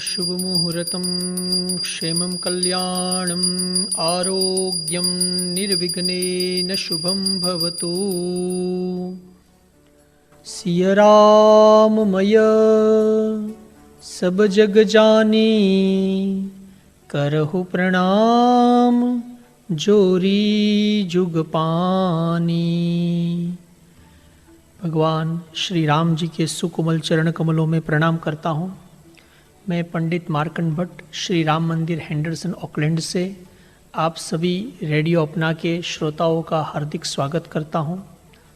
शुभमुहूर्तं क्षेमं कल्याणं आरोग्यं निर्विघ्नेन शुभं भवतु। सिया राममय सब जग जानी, करहु प्रणाम जोरी जुग पानी। भगवान श्री राम जी के सुकोमल चरण कमलों में प्रणाम करता हूँ। मैं पंडित मार्कंड भट्ट श्री राम मंदिर हेंडरसन ऑकलैंड से आप सभी रेडियो अपना के श्रोताओं का हार्दिक स्वागत करता हूं।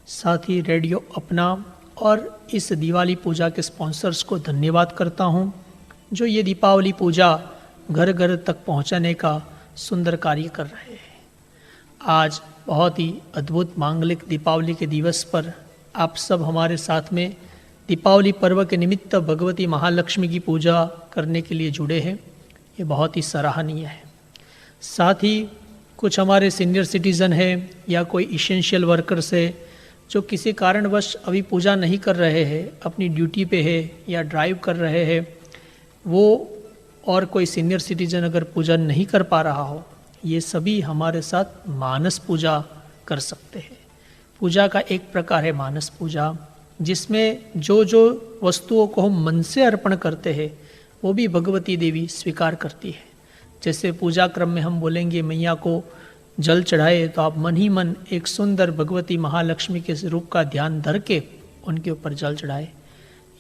साथ ही रेडियो अपना और इस दिवाली पूजा के स्पॉन्सर्स को धन्यवाद करता हूं, जो ये दीपावली पूजा घर घर तक पहुंचाने का सुंदर कार्य कर रहे हैं। आज बहुत ही अद्भुत मांगलिक दीपावली के दिवस पर आप सब हमारे साथ में दीपावली पर्व के निमित्त भगवती महालक्ष्मी की पूजा करने के लिए जुड़े हैं। ये बहुत ही सराहनीय है। साथ ही कुछ हमारे सीनियर सिटीज़न हैं या कोई इसेंशियल वर्कर्स है जो किसी कारणवश अभी पूजा नहीं कर रहे हैं, अपनी ड्यूटी पे है या ड्राइव कर रहे हैं, वो और कोई सीनियर सिटीज़न अगर पूजा नहीं कर पा रहा हो, ये सभी हमारे साथ मानस पूजा कर सकते हैं। पूजा का एक प्रकार है मानस पूजा, जिसमें जो जो वस्तुओं को हम मन से अर्पण करते हैं वो भी भगवती देवी स्वीकार करती है। जैसे पूजा क्रम में हम बोलेंगे मैया को जल चढ़ाए, तो आप मन ही मन एक सुंदर भगवती महालक्ष्मी के रूप का ध्यान धर के उनके ऊपर जल चढ़ाए,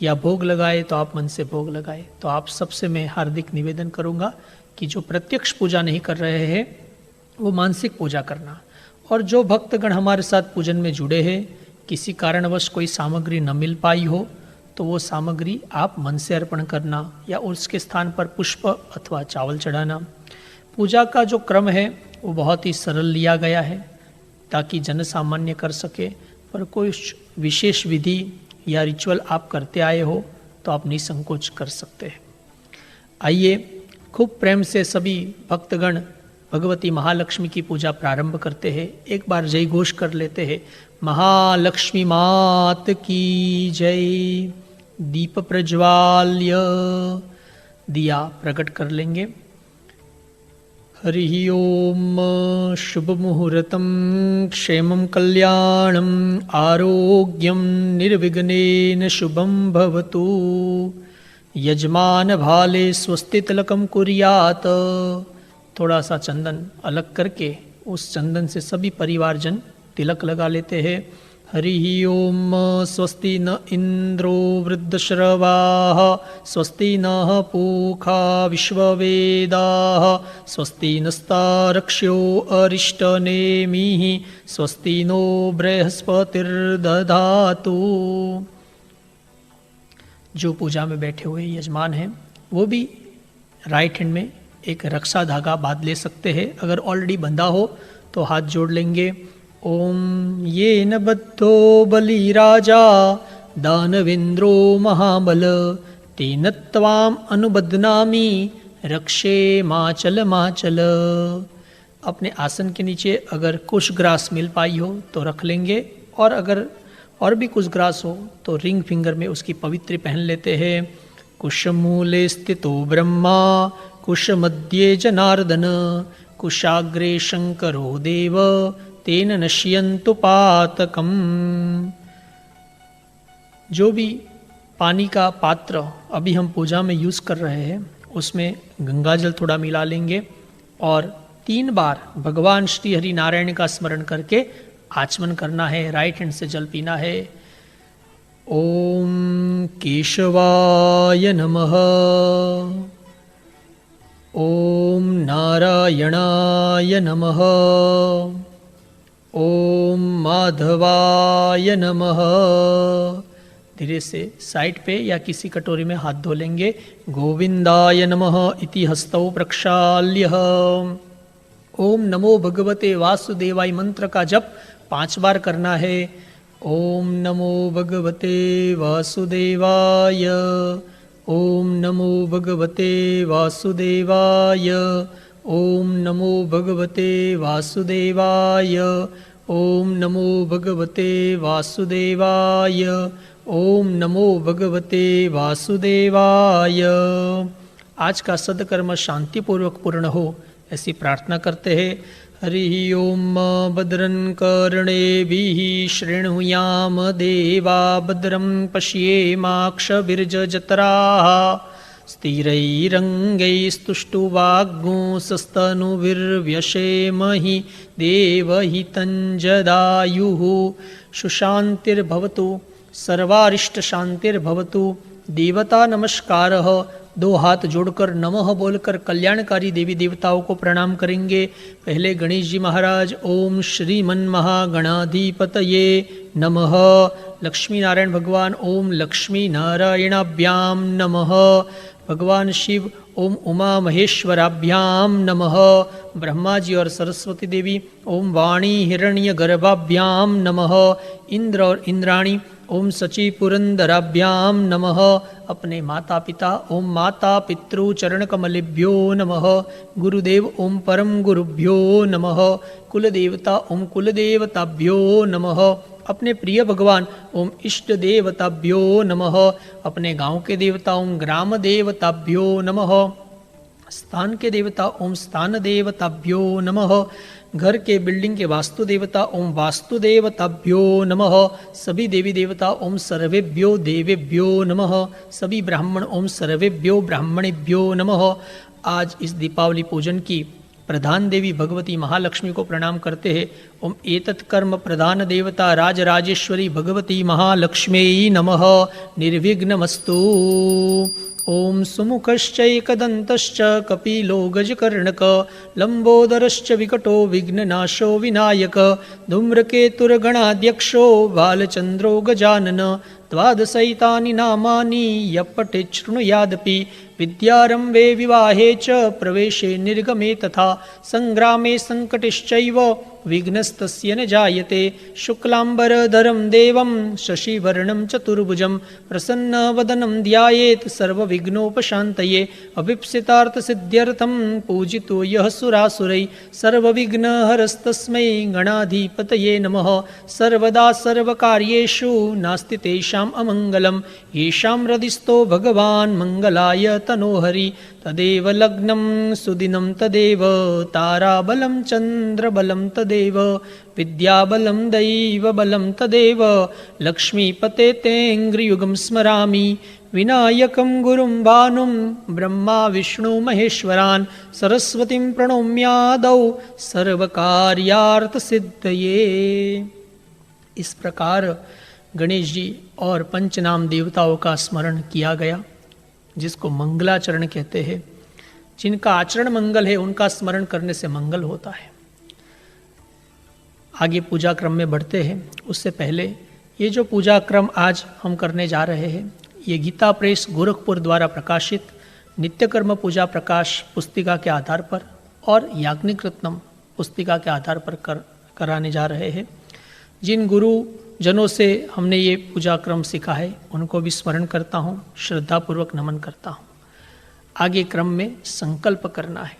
या भोग लगाए तो आप मन से भोग लगाए। तो आप सबसे मैं हार्दिक निवेदन करूँगा कि जो प्रत्यक्ष पूजा नहीं कर रहे हैं वो मानसिक पूजा करना, और जो भक्तगण हमारे साथ पूजन में जुड़े हैं, किसी कारणवश कोई सामग्री न मिल पाई हो तो वो सामग्री आप मन से अर्पण करना या उसके स्थान पर पुष्प अथवा चावल चढ़ाना। पूजा का जो क्रम है वो बहुत ही सरल लिया गया है ताकि जन सामान्य कर सके, पर कोई विशेष विधि या रिचुअल आप करते आए हो तो आप निसंकोच कर सकते हैं। आइए खूब प्रेम से सभी भक्तगण भगवती महालक्ष्मी की पूजा प्रारंभ करते हैं। एक बार जय घोष कर लेते हैं, महालक्ष्मी मात की जय। दीप प्रज्वाल्य दिया प्रकट कर लेंगे। हरि ओम शुभ मुहूर्तम क्षेमं कल्याणं आरोग्यं निर्विघ्नेन शुभं भवतु। यजमान भाले स्वस्ति तिलकं कुर्यात। थोड़ा सा चंदन अलग करके उस चंदन से सभी परिवारजन तिलक लगा लेते हैं। हरि ओम स्वस्ति न इंद्रो वृद्धश्रवाः स्वस्ति नः पूषा विश्ववेदाः स्वस्ति नस्तार्क्ष्यो अरिष्टनेमिः स्वस्ति नो बृहस्पतिर्दधातु। जो पूजा में बैठे हुए यजमान हैं वो भी राइट हैंड में एक रक्षा धागा बांध ले सकते हैं। अगर ऑलरेडी बंधा हो तो हाथ जोड़ लेंगे। ओम ये न बद्धो बलि राजा दानवेंद्रो महाबल तेन त्वाम अनुबध्नामि रक्षे माचल माचल। अपने आसन के नीचे अगर कुश ग्रास मिल पाई हो तो रख लेंगे, और अगर और भी कुछ ग्रास हो तो रिंग फिंगर में उसकी पवित्र पहन लेते हैं। कुशमूले स्थितो ब्रह्मा कुश मध्ये जनार्दन कुशाग्रे शंकरो देव तेन नश्यन्तु पातकम। जो भी पानी का पात्र अभी हम पूजा में यूज़ कर रहे हैं उसमें गंगा जल थोड़ा मिला लेंगे और 3 बार भगवान श्री हरि नारायण का स्मरण करके आचमन करना है। राइट हैंड से जल पीना है। ओम केशवाय नमः। ओम नारायणाय नमः। ओम माधवाय नमः। धीरे से साइड पे या किसी कटोरी में हाथ धो लेंगे। गोविंदाय नमः इति हस्तौ प्रक्षाल्य। ओम नमो भगवते वासुदेवाय मंत्र का जप 5 बार करना है। ओम नमो भगवते वासुदेवाय। ओम नमो भगवते वासुदेवाय। ओम नमो भगवते वासुदेवाय। ओम नमो भगवते वासुदेवाय। ओम नमो भगवते वासुदेवाय। आज का सदकर्म शांतिपूर्वक पूर्ण हो ऐसी प्रार्थना करते हैं। हरि ओम भद्रं कर्णेभिः शृणुयाम देवा भद्रं पश्येमाक्षभिर्जत्राः स्थिरैरङ्गैस्तुष्टुवाग्गुंसस्तनुभिर्व्यशेमहि देवहितं जदायुः। सुशांतिर्भवतु सर्वारिष्टशांतिर्भवतु। देवता नमस्कारः। दो हाथ जोड़कर नमः बोलकर कल्याणकारी देवी देवताओं को प्रणाम करेंगे। पहले गणेश जी महाराज ओम श्रीमन्महागणाधिपतये नमः। लक्ष्मी नारायण भगवान ओम लक्ष्मी नारायणाभ्याम नमः। भगवान शिव ओम उमा महेश्वराभ्याम नमः। ब्रह्मा जी और सरस्वती देवी ओम वाणी हिरण्य गर्भाभ्याम नमः। इंद्र और इंद्राणी ओम सची पुरंदराभ्याम नमः। अपने माता पिता ओम माता पितृ चरण कमलेभ्यो नमः। गुरुदेव ओम परम गुरुभ्यो नमः। कुल देवता ओम कुल देवताभ्यो नमः। अपने प्रिय भगवान ओम इष्ट देवताभ्यो नमः। अपने गांव के देवता ओम ग्राम देवताभ्यो नमः। स्थान के देवता ओम स्थान देवताभ्यो नमः। घर के बिल्डिंग के वास्तु देवता ओम वास्तु देवताभ्यो नमः। सभी देवी देवता ओम सर्वेभ्यो देवेभ्यो नमः। सभी ब्राह्मण ओम सर्वेभ्यो ब्राह्मणेभ्यो नमः। आज इस दीपावली पूजन की प्रधान देवी भगवती महालक्ष्मी को प्रणाम करते हैं। ओम एतत् कर्म प्रधान देवता राजराजेश्वरी भगवती महालक्ष्मी नमः। निर्विघ्नमस्तु। ओम सुमुखश्चैकदन्तश्च कपिलो गजकर्णक लंबोदरश्च विकटो विघ्ननाशो विनायक धूम्रकेतुर्गणाध्यक्षो बालचन्द्रो गजानन द्वादशैतानि नामानि यः पठेत् शृणुयादपि विद्यारम्भे विवाहे च प्रवेशे निर्गमे तथा संग्रामे संकटेश्चैव विघ्नस्तस्य न जायते। शुक्लाम्बरधरं देवं शशिवर्णं चतुर्भुजं प्रसन्नवदनं ध्यायेत् सर्वविघ्नोपशान्तये। अभीप्सितार्थसिद्ध्यर्थं पूजितो यः सुरासुरैः सर्वविघ्नहरस्तस्मै गणाधिपतये नमः। सर्वदा सर्वकार्येषु नास्ति तेषाम् अमङ्गलं येषां हृदिस्थो भगवान् मङ्गलाय तनोहरि। तदेव लग्नं सुदिनं तदेव ताराबलं चन्द्रबलं तदेव विद्याबलं दैवबलं तदेव लक्ष्मीपते तेऽङ्घ्रियुगं स्मरामि। विनायकं गुरुं भानुं ब्रह्मा विष्णु महेश्वरान् सरस्वतीं प्रणौम्यादौ सर्वकार्यार्थसिद्धये। इस प्रकार गणेश जी और पंचनाम देवताओं का स्मरण किया गया, जिसको मंगलाचरण कहते हैं। जिनका आचरण मंगल है उनका स्मरण करने से मंगल होता है। आगे पूजा क्रम में बढ़ते हैं। उससे पहले ये जो पूजा क्रम आज हम करने जा रहे हैं, ये गीता प्रेस गोरखपुर द्वारा प्रकाशित नित्यकर्म पूजा प्रकाश पुस्तिका के आधार पर और याज्ञिक रत्नम पुस्तिका के आधार पर कराने जा रहे हैं। जिन गुरु जनों से हमने ये पूजा क्रम सीखा है उनको भी स्मरण करता हूँ, श्रद्धापूर्वक नमन करता हूँ। आगे क्रम में संकल्प करना है।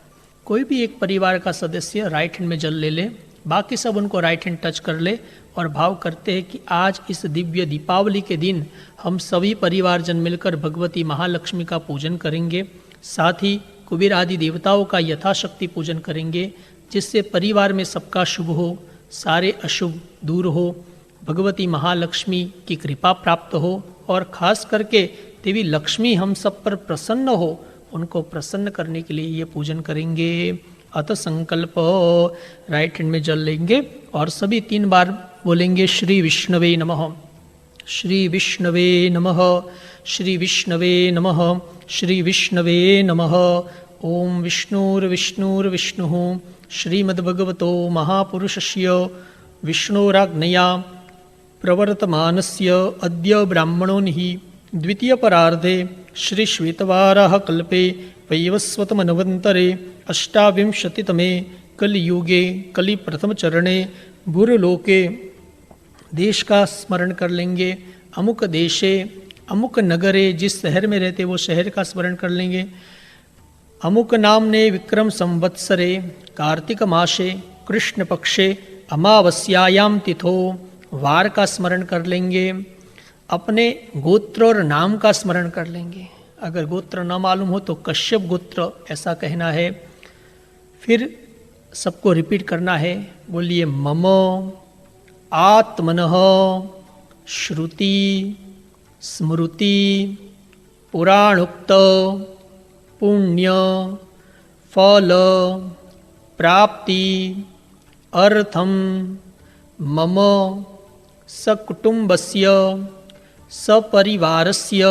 कोई भी एक परिवार का सदस्य राइट हैंड में जल ले ले, बाकी सब उनको राइट हैंड टच कर ले और भाव करते हैं कि आज इस दिव्य दीपावली के दिन हम सभी परिवारजन मिलकर भगवती महालक्ष्मी का पूजन करेंगे। साथ ही कुबेर आदि देवताओं का यथाशक्ति पूजन करेंगे, जिससे परिवार में सबका शुभ हो, सारे अशुभ दूर हो, भगवती महालक्ष्मी की कृपा प्राप्त हो और खास करके देवी लक्ष्मी हम सब पर प्रसन्न हो। उनको प्रसन्न करने के लिए ये पूजन करेंगे। अत संकल्प राइट हैंड में जल लेंगे और सभी 3 बार बोलेंगे श्री विष्णवे नमः, श्री विष्णवे नमः, श्री विष्णवे नमः, श्री विष्णवे नमः। ओम विष्णुर्विष्णुर्विष्णुः श्रीमद्भगवतो महापुरुषस्य विष्णोराज्ञया प्रवर्तमानस्य अद्य ब्राह्मणोनिः द्वितीयपरार्धे श्री श्वेतवाराह कल्पे वैवस्वतमन्वन्तरे अष्टाविंशतितमे कलियुगे कलि प्रथम चरणे भूरलोके देश का स्मरण कर लेंगे। अमुक देशे अमुक नगरे, जिस शहर में रहते वो शहर का स्मरण कर लेंगे। अमुक नामने विक्रम संवत्सरे कार्तिक मासे कृष्ण पक्षे अमावस्यायाम तिथो, वार का स्मरण कर लेंगे। अपने गोत्र और नाम का स्मरण कर लेंगे। अगर गोत्र न मालूम हो तो कश्यप गोत्र ऐसा कहना है। फिर सबको रिपीट करना है। बोलिए मम आत्मनः श्रुति स्मृति पुराणोक्त पुण्य फल प्राप्ति अर्थम मम सकुटुम्बस्य सपरिवारस्य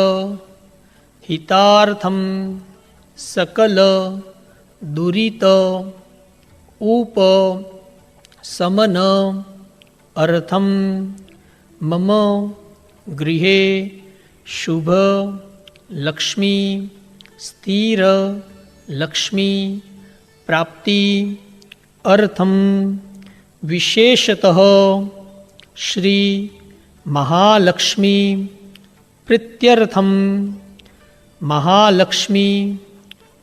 हितार्थम सकल दुरित उप समन अर्थम मम गृहे शुभ लक्ष्मी स्थिर लक्ष्मी प्राप्ति अर्थम विशेषतः श्री महालक्ष्मी प्रीत्यर्थम महालक्ष्मी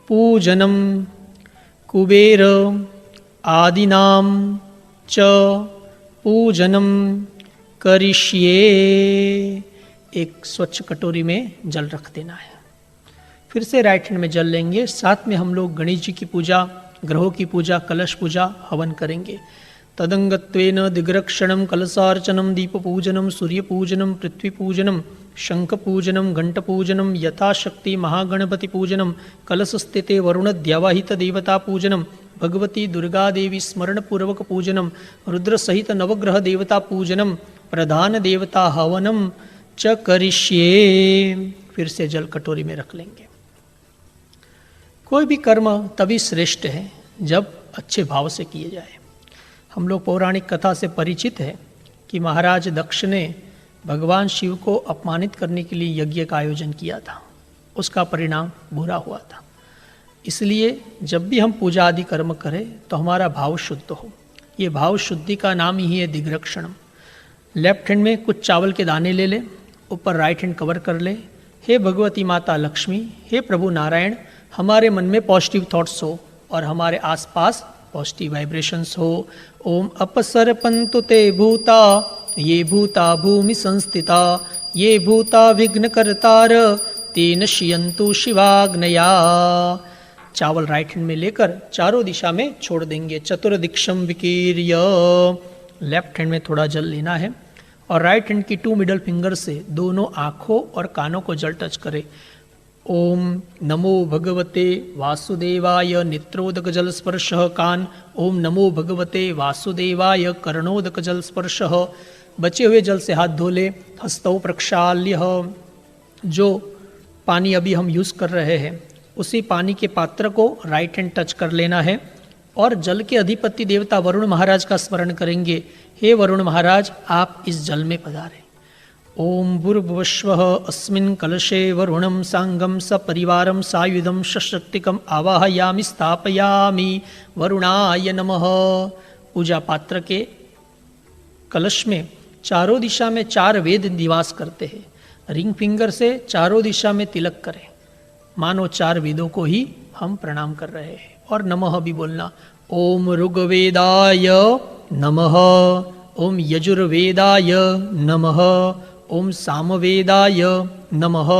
पूजनम कुबेर आदिनाम च पूजनम करिष्ये। एक स्वच्छ कटोरी में जल रख देना है। फिर से राइट हैंड में जल लेंगे। साथ में हम लोग गणेश जी की पूजा, ग्रहों की पूजा, कलश पूजा, हवन करेंगे। तदंगत्वेन दिग्रक्षणम कलशार्चनम दीपपूजनम सूर्यपूजनम पृथ्वीपूजनम शंखपूजनम घंटपूजनम यथाशक्ति महागणपति पूजनम कलशस्थिते वरुणद्यावाहित देवता पूजनम भगवती दुर्गा देवी स्मरण पूर्वक पूजनम रुद्र सहित नवग्रह देवता पूजनम प्रधान देवता हवनम च करिष्ये। फिर से जल कटोरी में रख लेंगे। कोई भी कर्म तभी श्रेष्ठ है जब अच्छे भाव से किए जाए। हम लोग पौराणिक कथा से परिचित है कि महाराज दक्ष ने भगवान शिव को अपमानित करने के लिए यज्ञ का आयोजन किया था। उसका परिणाम बुरा हुआ था। इसलिए जब भी हम पूजा आदि कर्म करें तो हमारा भाव शुद्ध हो। ये भाव शुद्धि का नाम ही है दिग्रक्षणम। लेफ्ट हैंड में कुछ चावल के दाने ले ले, ऊपर राइट हैंड कवर कर ले। हे भगवती माता लक्ष्मी, हे प्रभु नारायण, हमारे मन में पॉजिटिव थॉट्स हो और हमारे आसपास पॉजिटिव वाइब्रेशंस हो। ओम अपसर्पन्तु ते भूता ये भूता भूमि संस्थिता ये भूता विघ्न करतार तेन शियंतु शिवाग्नया। चावल राइट हैंड में लेकर चारों दिशा में छोड़ देंगे। चतुर्दिक्षम विकीर्य। लेफ्ट हैंड में थोड़ा जल लेना है और राइट हैंड की 2 मिडल फिंगर से दोनों आँखों और कानों को जल टच करें। ओम नमो भगवते वासुदेवाय नेत्रोदक जल स्पर्श कान। ओम नमो भगवते वासुदेवाय कर्णोदक जल स्पर्श। बचे हुए जल से हाथ धो ले। हस्तौ प्रक्षाल्य। जो पानी अभी हम यूज़ कर रहे हैं उसी पानी के पात्र को राइट हैंड टच कर लेना है और जल के अधिपति देवता वरुण महाराज का स्मरण करेंगे। हे वरुण महाराज, आप इस जल में पधारें। ओम भूर्भुवस्वः अस्मिन् कलशे वरुणं सांगं सपरिवारं सायुधं सशक्तिकम् आवाहयामि स्थापयामि वरुणाय नमः। पूजा पात्र के कलश में चारों दिशा में 4 वेद निवास करते हैं। रिंग फिंगर से चारों दिशा में तिलक करें, मानो 4 वेदों को ही हम प्रणाम कर रहे हैं। और नमः भी बोलना। ओम ऋग्वेदाय नमः, ओम यजुर्वेदाय नमः, ओम सामवेदाय नमः,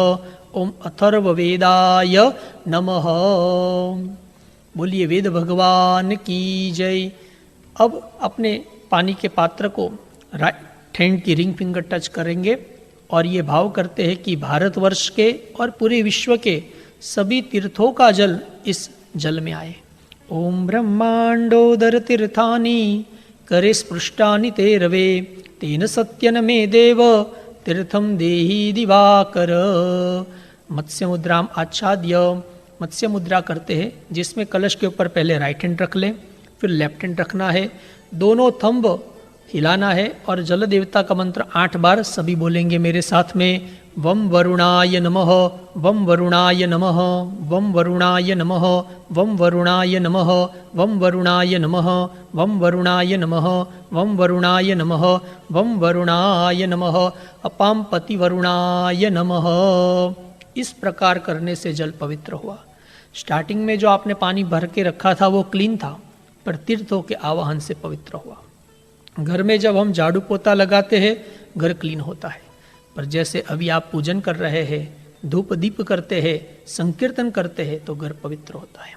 ओम अथर्ववेदाय नमः। बोलिए वेद भगवान की जय। अब अपने पानी के पात्र को राइट हैंड की रिंग फिंगर टच करेंगे और ये भाव करते हैं कि भारतवर्ष के और पूरे विश्व के सभी तीर्थों का जल इस जल में आए। ओम ब्रह्मांडोदर तीर्थानि करे स्पृष्टानि ते रवे तेन सत्यन मे देव तीर्थम देहि दिवाकर। मत्स्य मुद्राम आच्छाद्य। मत्स्य मुद्रा करते हैं जिसमें कलश के ऊपर पहले राइट हैंड रख लें, फिर लेफ्ट हैंड रखना है, दोनों थंब हिलाना है और जल देवता का मंत्र 8 बार सभी बोलेंगे मेरे साथ में। वम वरुणाय नमः, वम वरुणाय नमः, वम वरुणाय नमः, वम वरुणाय नमः, वम वरुणाय नमः, वम वरुणाय नमः, वम वरुणाय नमः, वम वरुणाय नमः, अपाम पति वरुणाय नमः। इस प्रकार करने से जल पवित्र हुआ। स्टार्टिंग में जो आपने पानी भर के रखा था वो क्लीन था, पर तीर्थों के आवाहन से पवित्र हुआ। घर में जब हम झाड़ू पोता लगाते हैं घर क्लीन होता है, पर जैसे अभी आप पूजन कर रहे हैं, धूप दीप करते हैं, संकीर्तन करते हैं, तो घर पवित्र होता है।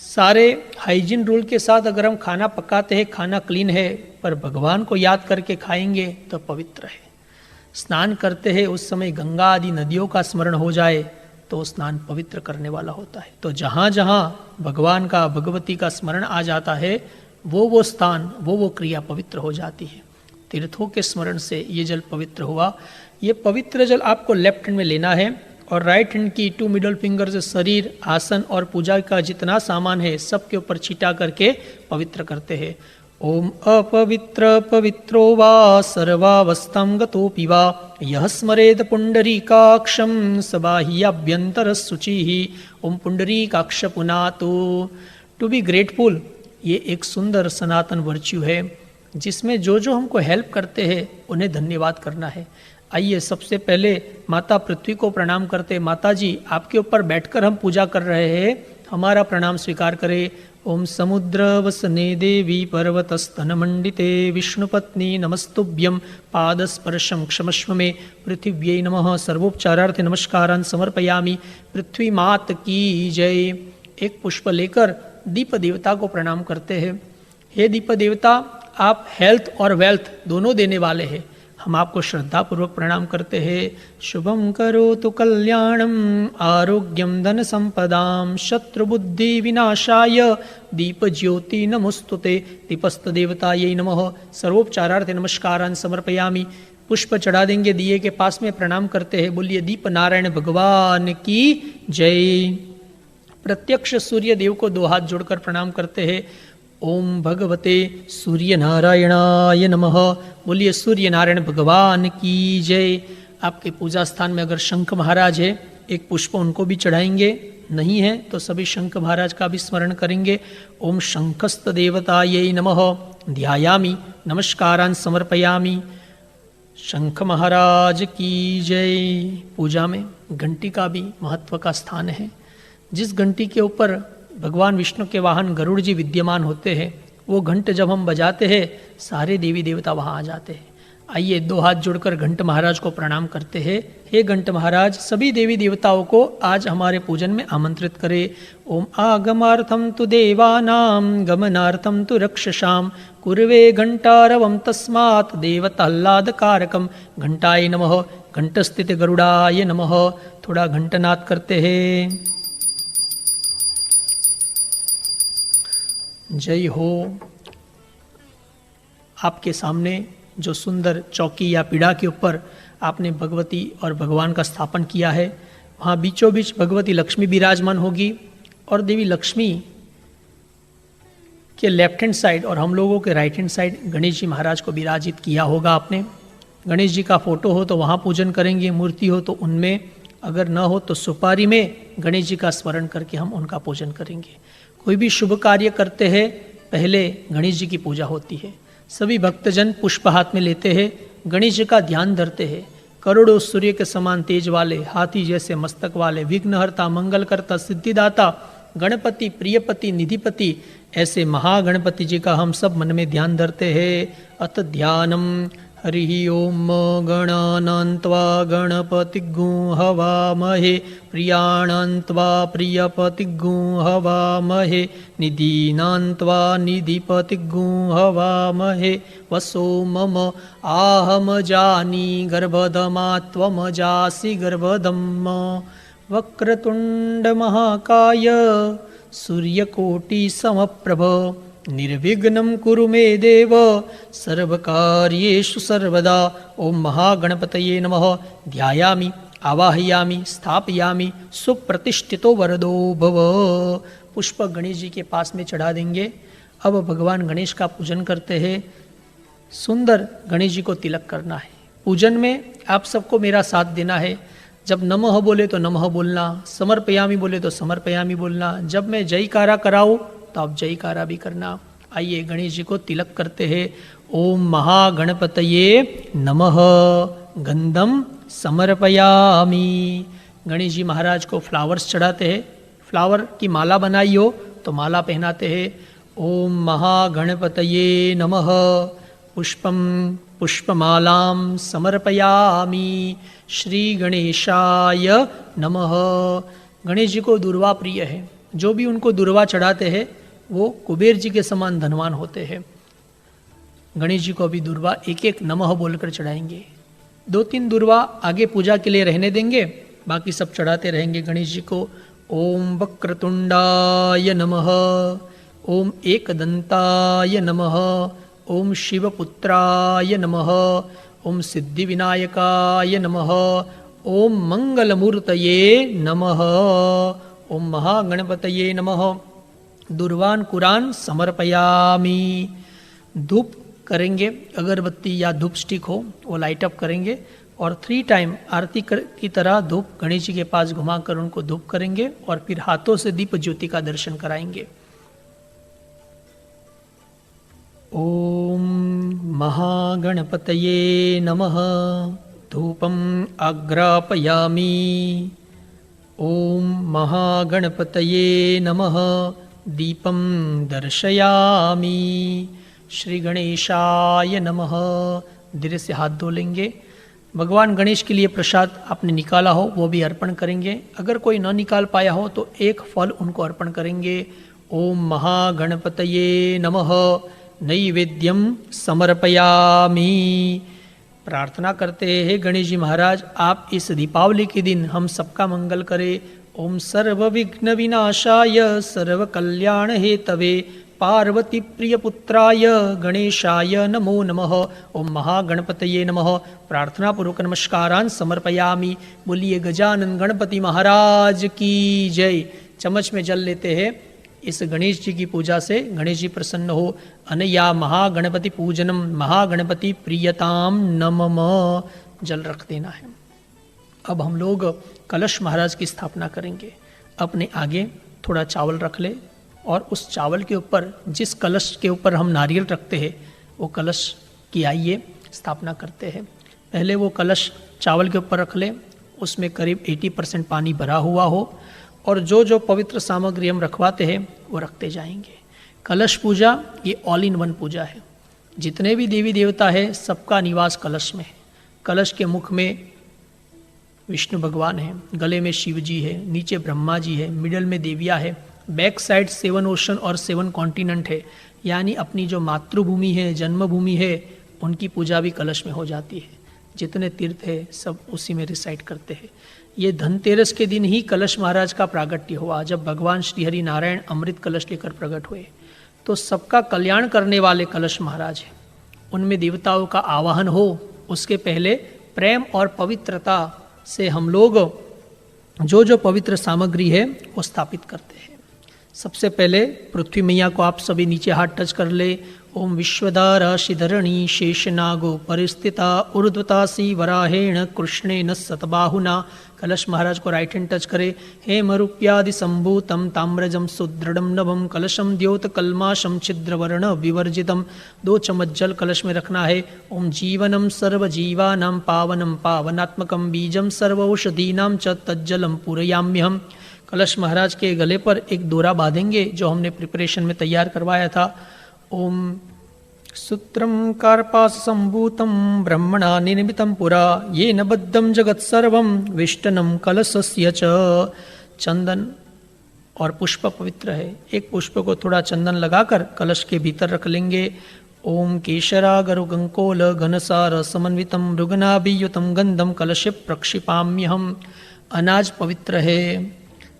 सारे हाइजीन रूल के साथ अगर हम खाना पकाते हैं, खाना क्लीन है, पर भगवान को याद करके खाएंगे तो पवित्र है। स्नान करते हैं उस समय गंगा आदि नदियों का स्मरण हो जाए तो स्नान पवित्र करने वाला होता है। तो जहाँ जहाँ भगवान का भगवती का स्मरण आ जाता है वो स्थान वो क्रिया पवित्र हो जाती है। तीर्थों के स्मरण से ये जल पवित्र हुआ। ये पवित्र जल आपको लेफ्ट हैंड में लेना है और राइट हैंड की 2 मिडल फिंगर से शरीर, आसन और पूजा का जितना सामान है सबके ऊपर छींटा करके पवित्र करते हैं। ओम अपवित्र पवित्रो वा सर्वावस्थां गतोऽपि वा यः स्मरेद पुंडरीकाक्षं सबाह्याभ्यंतर शुचिः। ओम पुंडरीकाक्ष पुनातु। टू बी ग्रेटफुल, ये एक सुंदर सनातन वर्च्यू है जिसमें जो जो हमको हेल्प करते हैं उन्हें धन्यवाद करना है। आइए सबसे पहले माता पृथ्वी को प्रणाम करते। माता जी, आपके ऊपर बैठकर हम पूजा कर रहे हैं, हमारा प्रणाम स्वीकार करें। ओम समुद्र वसने देवी पर्वतस्तन मंडिते विष्णुपत्नी नमस्तुभ्यं पादस्पर्शं क्षमस्व मे पृथिव्यै नमः सर्वोपचारार्थ नमस्कारान् समर्पयामि। पृथ्वी मात की जय। एक पुष्प लेकर दीप देवता को प्रणाम करते हैं। हे दीप देवता, आप हेल्थ और वेल्थ दोनों देने वाले हैं, हम आपको श्रद्धापूर्वक प्रणाम करते हैं। शुभम करोतु कल्याणम आरोग्यम धन संपदाम शत्रुबुद्धि विनाशाय दीप ज्योति नमोस्तुते। दीपस्थ देवतायै नमः सर्वोपचारार्थ नमस्कारान् समर्पयामि। पुष्प चढ़ा देंगे दिए के पास में, प्रणाम करते हैं। बोलिए दीप नारायण भगवान की जय। प्रत्यक्ष सूर्य देव को 2 हाथ जोड़कर प्रणाम करते हैं। ओम भगवते सूर्य नारायणाय नमः। बोलिए सूर्य नारायण भगवान की जय। आपके पूजा स्थान में अगर शंख महाराज है, एक पुष्प उनको भी चढ़ाएंगे, नहीं है तो सभी शंख महाराज का भी स्मरण करेंगे। ओम शंखस्थ देवतायै नमः ध्यायामि नमस्कारान् समर्पयामि। शंख महाराज की जय। पूजा में घंटी का भी महत्व का स्थान है। जिस घंटी के ऊपर भगवान विष्णु के वाहन गरुड़ जी विद्यमान होते हैं, वो घंट जब हम बजाते हैं सारे देवी देवता वहाँ आ जाते हैं। आइए 2 हाथ जोड़कर घंट महाराज को प्रणाम करते हैं। हे घंट महाराज, सभी देवी देवताओं को आज हमारे पूजन में आमंत्रित करें। ओम आगमार्थम तु देवानां गमनार्थम तु रक्षसां कुर्वे घंटारवं तस्मात् देवताह्लादकारकं। घंटाय नमः। घंटस्थित गरुड़ाय नमः। थोड़ा घंटनाद करते हैं। जय हो। आपके सामने जो सुंदर चौकी या पीढ़ा के ऊपर आपने भगवती और भगवान का स्थापन किया है, वहाँ बीचों बीच भगवती लक्ष्मी विराजमान होगी और देवी लक्ष्मी के लेफ्ट हैंड साइड और हम लोगों के right hand side Ganesh ji महाराज को विराजित किया होगा आपने। गणेश जी का फोटो हो तो वहाँ पूजन करेंगे, मूर्ति हो तो उनमें, अगर न हो तो सुपारी में गणेश जी का स्मरण करके हम उनका पूजन करेंगे। कोई भी शुभ कार्य करते हैं पहले गणेश जी की पूजा होती है। सभी भक्तजन पुष्प हाथ में लेते हैं, गणेश जी का ध्यान धरते हैं। करोड़ों सूर्य के समान तेज वाले, हाथी जैसे मस्तक वाले, विघ्नहर्ता, मंगलकर्ता, सिद्धिदाता, गणपति, प्रियपति, निधिपति, ऐसे महागणपति जी का हम सब मन में ध्यान धरते हैं। अत ध्यानम हरि ओम गणानान्त्वा गणपतिग्गुं हवामहे प्रियाणान्त्वा प्रियपतिग्गुं हवामहे निधीनान्त्वा निधिपतिग्गुं हवामहे वसो मम आहम जानी गर्भधमा त्वमजासि गर्भधम्। वक्रतुंड महाकाय सूर्यकोटि समप्रभ निर्विघ्नं कुरु मे देव सर्वकार्येषु सर्वदा। ओम महागणपतये नमः। ध्यायामि आवाहयामि स्थापयामि सुप्रतिष्ठितो वरदो भव। पुष्प गणेश जी के पास में चढ़ा देंगे। अब भगवान गणेश का पूजन करते हैं। सुंदर गणेश जी को तिलक करना है। पूजन में आप सबको मेरा साथ देना है। जब नमः बोले तो नमः बोलना, समर्पयामी बोले तो समर्पयामी बोलना, जब मैं जयकारा कराऊं तो आप जयकारा भी करना। आइए गणेश जी को तिलक करते हैं। ओम महागणपतये नमः। गंधम समर्पयामी। गणेश जी महाराज को फ्लावर्स चढ़ाते हैं। फ्लावर की माला बनाई हो तो माला पहनाते हैं। ओम महागणपतये नमः। पुष्पम पुष्पमालां समर्पयामि। श्री गणेशाय नमः। गणेश जी को दुर्वा प्रिय है। जो भी उनको दुर्वा चढ़ाते हैं वो कुबेर जी के समान धनवान होते हैं। गणेश जी को अभी दुर्वा एक एक नमः बोलकर चढ़ाएंगे। 2-3 दुर्वा आगे पूजा के लिए रहने देंगे, बाकी सब चढ़ाते रहेंगे गणेश जी को। ओम वक्रतुंडाय नमः। ओम एकदंताय नमः। ओम शिवपुत्राय नमः। ओम सिद्धिविनायकाय नमः। ओम मंगलमूर्तये नमः। ओम महागणपतये नमः। दुर्वान कुरान समर्पयामि। धूप करेंगे, अगरबत्ती या धूप स्टिक हो वो लाइट अप करेंगे और 3 टाइम आरती की तरह धूप गणेश जी के पास घुमाकर उनको धूप करेंगे और फिर हाथों से दीप ज्योति का दर्शन कराएंगे। ओम महागणपतये नमः। धूपम आग्रापयामि। ओम महागणपतये नमः। दीपम दर्शयामि। श्री गणेशाय नमः। धीरे से हाथ धो लेंगे। भगवान गणेश के लिए प्रसाद आपने निकाला हो वो भी अर्पण करेंगे। अगर कोई न निकाल पाया हो तो एक फल उनको अर्पण करेंगे। ओम महागणपतये नमः। नैवेद्यम समर्पयामि। प्रार्थना करते हैं गणेश जी महाराज आप इस दीपावली के दिन हम सबका मंगल करें। ओम सर्व विघ्न विनाशाय सर्व कल्याण हेतवे पार्वती प्रिय पुत्राय गणेशाय नमो नमः। ओम महागणपतये नमः। प्रार्थना पूर्वक नमस्कारान् समर्पयामि। बोलिए गजानन गणपति महाराज की जय। चम्मच में जल लेते हैं। इस गणेश जी की पूजा से गणेश जी प्रसन्न हो। अनया महागणपति पूजनम महागणपति प्रियताम नमः। जल रख देना है। अब हम लोग कलश महाराज की स्थापना करेंगे। अपने आगे थोड़ा चावल रख ले और उस चावल के ऊपर जिस कलश के ऊपर हम नारियल रखते हैं वो कलश की आइए स्थापना करते हैं। पहले वो कलश चावल के ऊपर रख ले, उसमें करीब 80% पानी भरा हुआ हो और जो जो पवित्र सामग्री हम रखवाते हैं वो रखते जाएंगे। कलश पूजा ये ऑल इन वन पूजा है। जितने भी देवी देवता है सबका निवास कलश में है। कलश के मुख में विष्णु भगवान है, गले में शिव जी है, नीचे ब्रह्मा जी है, मिडल में देवियाँ है, बैक साइड 7 ओशन और 7 कॉन्टिनेंट है। यानी अपनी जो मातृभूमि है, जन्मभूमि है, उनकी पूजा भी कलश में हो जाती है। जितने तीर्थ है सब उसी में रिसाइड करते हैं। ये धनतेरस के दिन ही कलश महाराज का प्रागट्य हुआ, जब भगवान श्री हरि नारायण अमृत कलश लेकर प्रकट हुए। तो सबका कल्याण करने वाले कलश महाराज हैं। उनमें देवताओं का आवाहन हो उसके पहले प्रेम और पवित्रता से हम लोग जो जो पवित्र सामग्री है वो स्थापित करते हैं। सबसे पहले पृथ्वी मैया को आप सभी नीचे हाथ टच कर ले। ओम विश्वधारा शिधरणी शेषनागो परिस्थिता ऊर्ध्वतासी वराहेण कृष्णेन सतबाहुना। कलश महाराज को राइट हैंड टच करे। हेम रूप्यादि संभूतम ताम्रजम सुदृढ़म नभम कलशम द्योत कलमाशम छिद्रवर्ण विवर्जितम। 2 चम्मच जल कलश में रखना है। ओम जीवनम सर्वजीवानां पावनम पावनात्मकम बीजम सर्वौषधीनां च तज्जलम पूरयाम्यहम। कलश महाराज के गले पर एक डोरा बांधेंगे जो हमने प्रिपरेशन में तैयार करवाया था। ओम सूत्रम कार्पास संभूतम ब्रह्मणा निर्मितम पुरा ये न बद्धम जगत सर्वम विष्टनम कलशस्य च। चंदन और पुष्प पवित्र है। एक पुष्प को थोड़ा चंदन लगाकर कलश के भीतर रख लेंगे। ओम केशरागरु गंकोल घनसार समन्वितम मृगनाभियुतम गंधम कलशे प्रक्षिपाम्यहम। अनाज पवित्र है।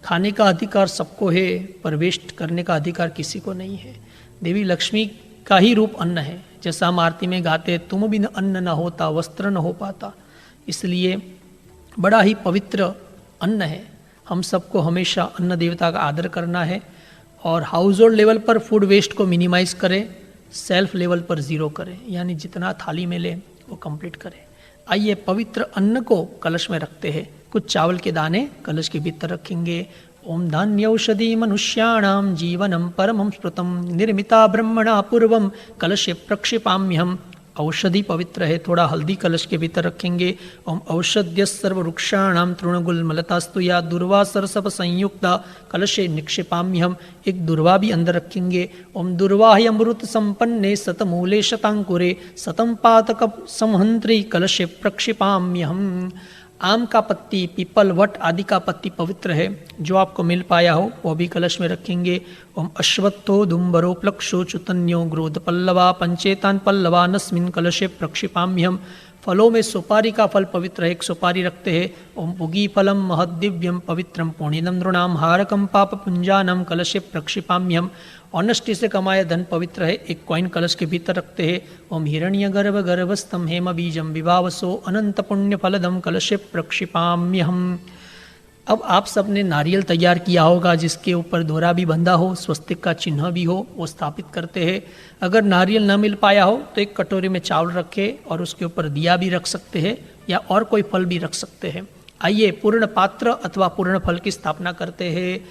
खाने का अधिकार सबको है, पर वेस्ट करने का अधिकार किसी को नहीं है। देवी लक्ष्मी का ही रूप अन्न है। जैसा हम आरती में गाते तुम बिन अन्न न होता वस्त्र न हो पाता, इसलिए बड़ा ही पवित्र अन्न है। हम सबको हमेशा अन्न देवता का आदर करना है और हाउस होल्ड लेवल पर फूड वेस्ट को मिनिमाइज करें, सेल्फ लेवल पर 0 करें, यानी जितना थाली में ले वो कंप्लीट करें। आइए पवित्र अन्न को कलश में रखते हैं। कुछ चावल के दाने कलश के भीतर रखेंगे। ओम धान्यौषधि मनुष्याणाम जीवनम परमं स्मृतम निर्मिता ब्रह्मणा पूर्वम कलशे प्रक्षिपाम्यहम। औषधि पवित्र है, थोड़ा हल्दी कलश के भीतर रखेंगे। ओम औषध्य सर्ववृक्षाणाम तृणगुल्मलतास्तु या दुर्वा सरसप संयुक्ता कलशे निक्षेपाम्यहम। एक दुर्वा भी अंदर रखेंगे। ओम दुर्वाह्य अमृत संपन्ने शतमूले शतांकुरे शतम पातक समहंत्री कलशे प्रक्षिपाम्यहम। आम का पत्ती, पीपल, वट आदि का पत्ती पवित्र है, जो आपको मिल पाया हो वो भी कलश में रखेंगे। ओम अश्वत्थो दुम्बरो प्लक्षो चुतन्यो ग्रोध पल्लवा पंचेतान पल्लवा नस्मिन कलशे प्रक्षिपाम्यहम। फलों में सुपारी का फल पवित्र है, एक सुपारी रखते हैं। ओम पुगी फलम महद्दिव्यम पवित्रम पुण्यनम नृणाम हारकम पाप पुंजानम कलशे प्रक्षिपाम्यहम। ऑनेस्टी से कमाया धन पवित्र है, एक कॉइन कलश के भीतर रखते हैं। ओम हिरण्य गर्भ गर्भस्थम हेम बीजम विभावसो अनंत पुण्य फलदम कलशे प्रक्षिपाम्यहम। अब आप सब ने नारियल तैयार किया होगा, जिसके ऊपर दोहरा भी बंधा हो, स्वस्तिक का चिन्ह भी हो, वो स्थापित करते हैं। अगर नारियल न मिल पाया हो तो एक कटोरी में चावल रखे और उसके ऊपर दिया भी रख सकते हैं, या और कोई फल भी रख सकते हैं। आइए पूर्ण पात्र अथवा पूर्ण फल की स्थापना करते हैं।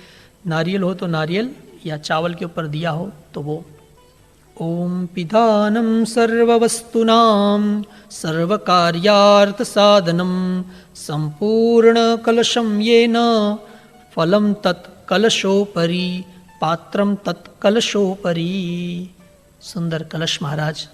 नारियल हो तो नारियल, या चावल के ऊपर दिया हो तो वो। ओम पिधानम सर्ववस्तूनां सर्वकार्यार्थ साधनम संपूर्ण कलशम येन फलम तत् कलशोपरि पात्रम तत् कलशोपरि। सुंदर कलश महाराज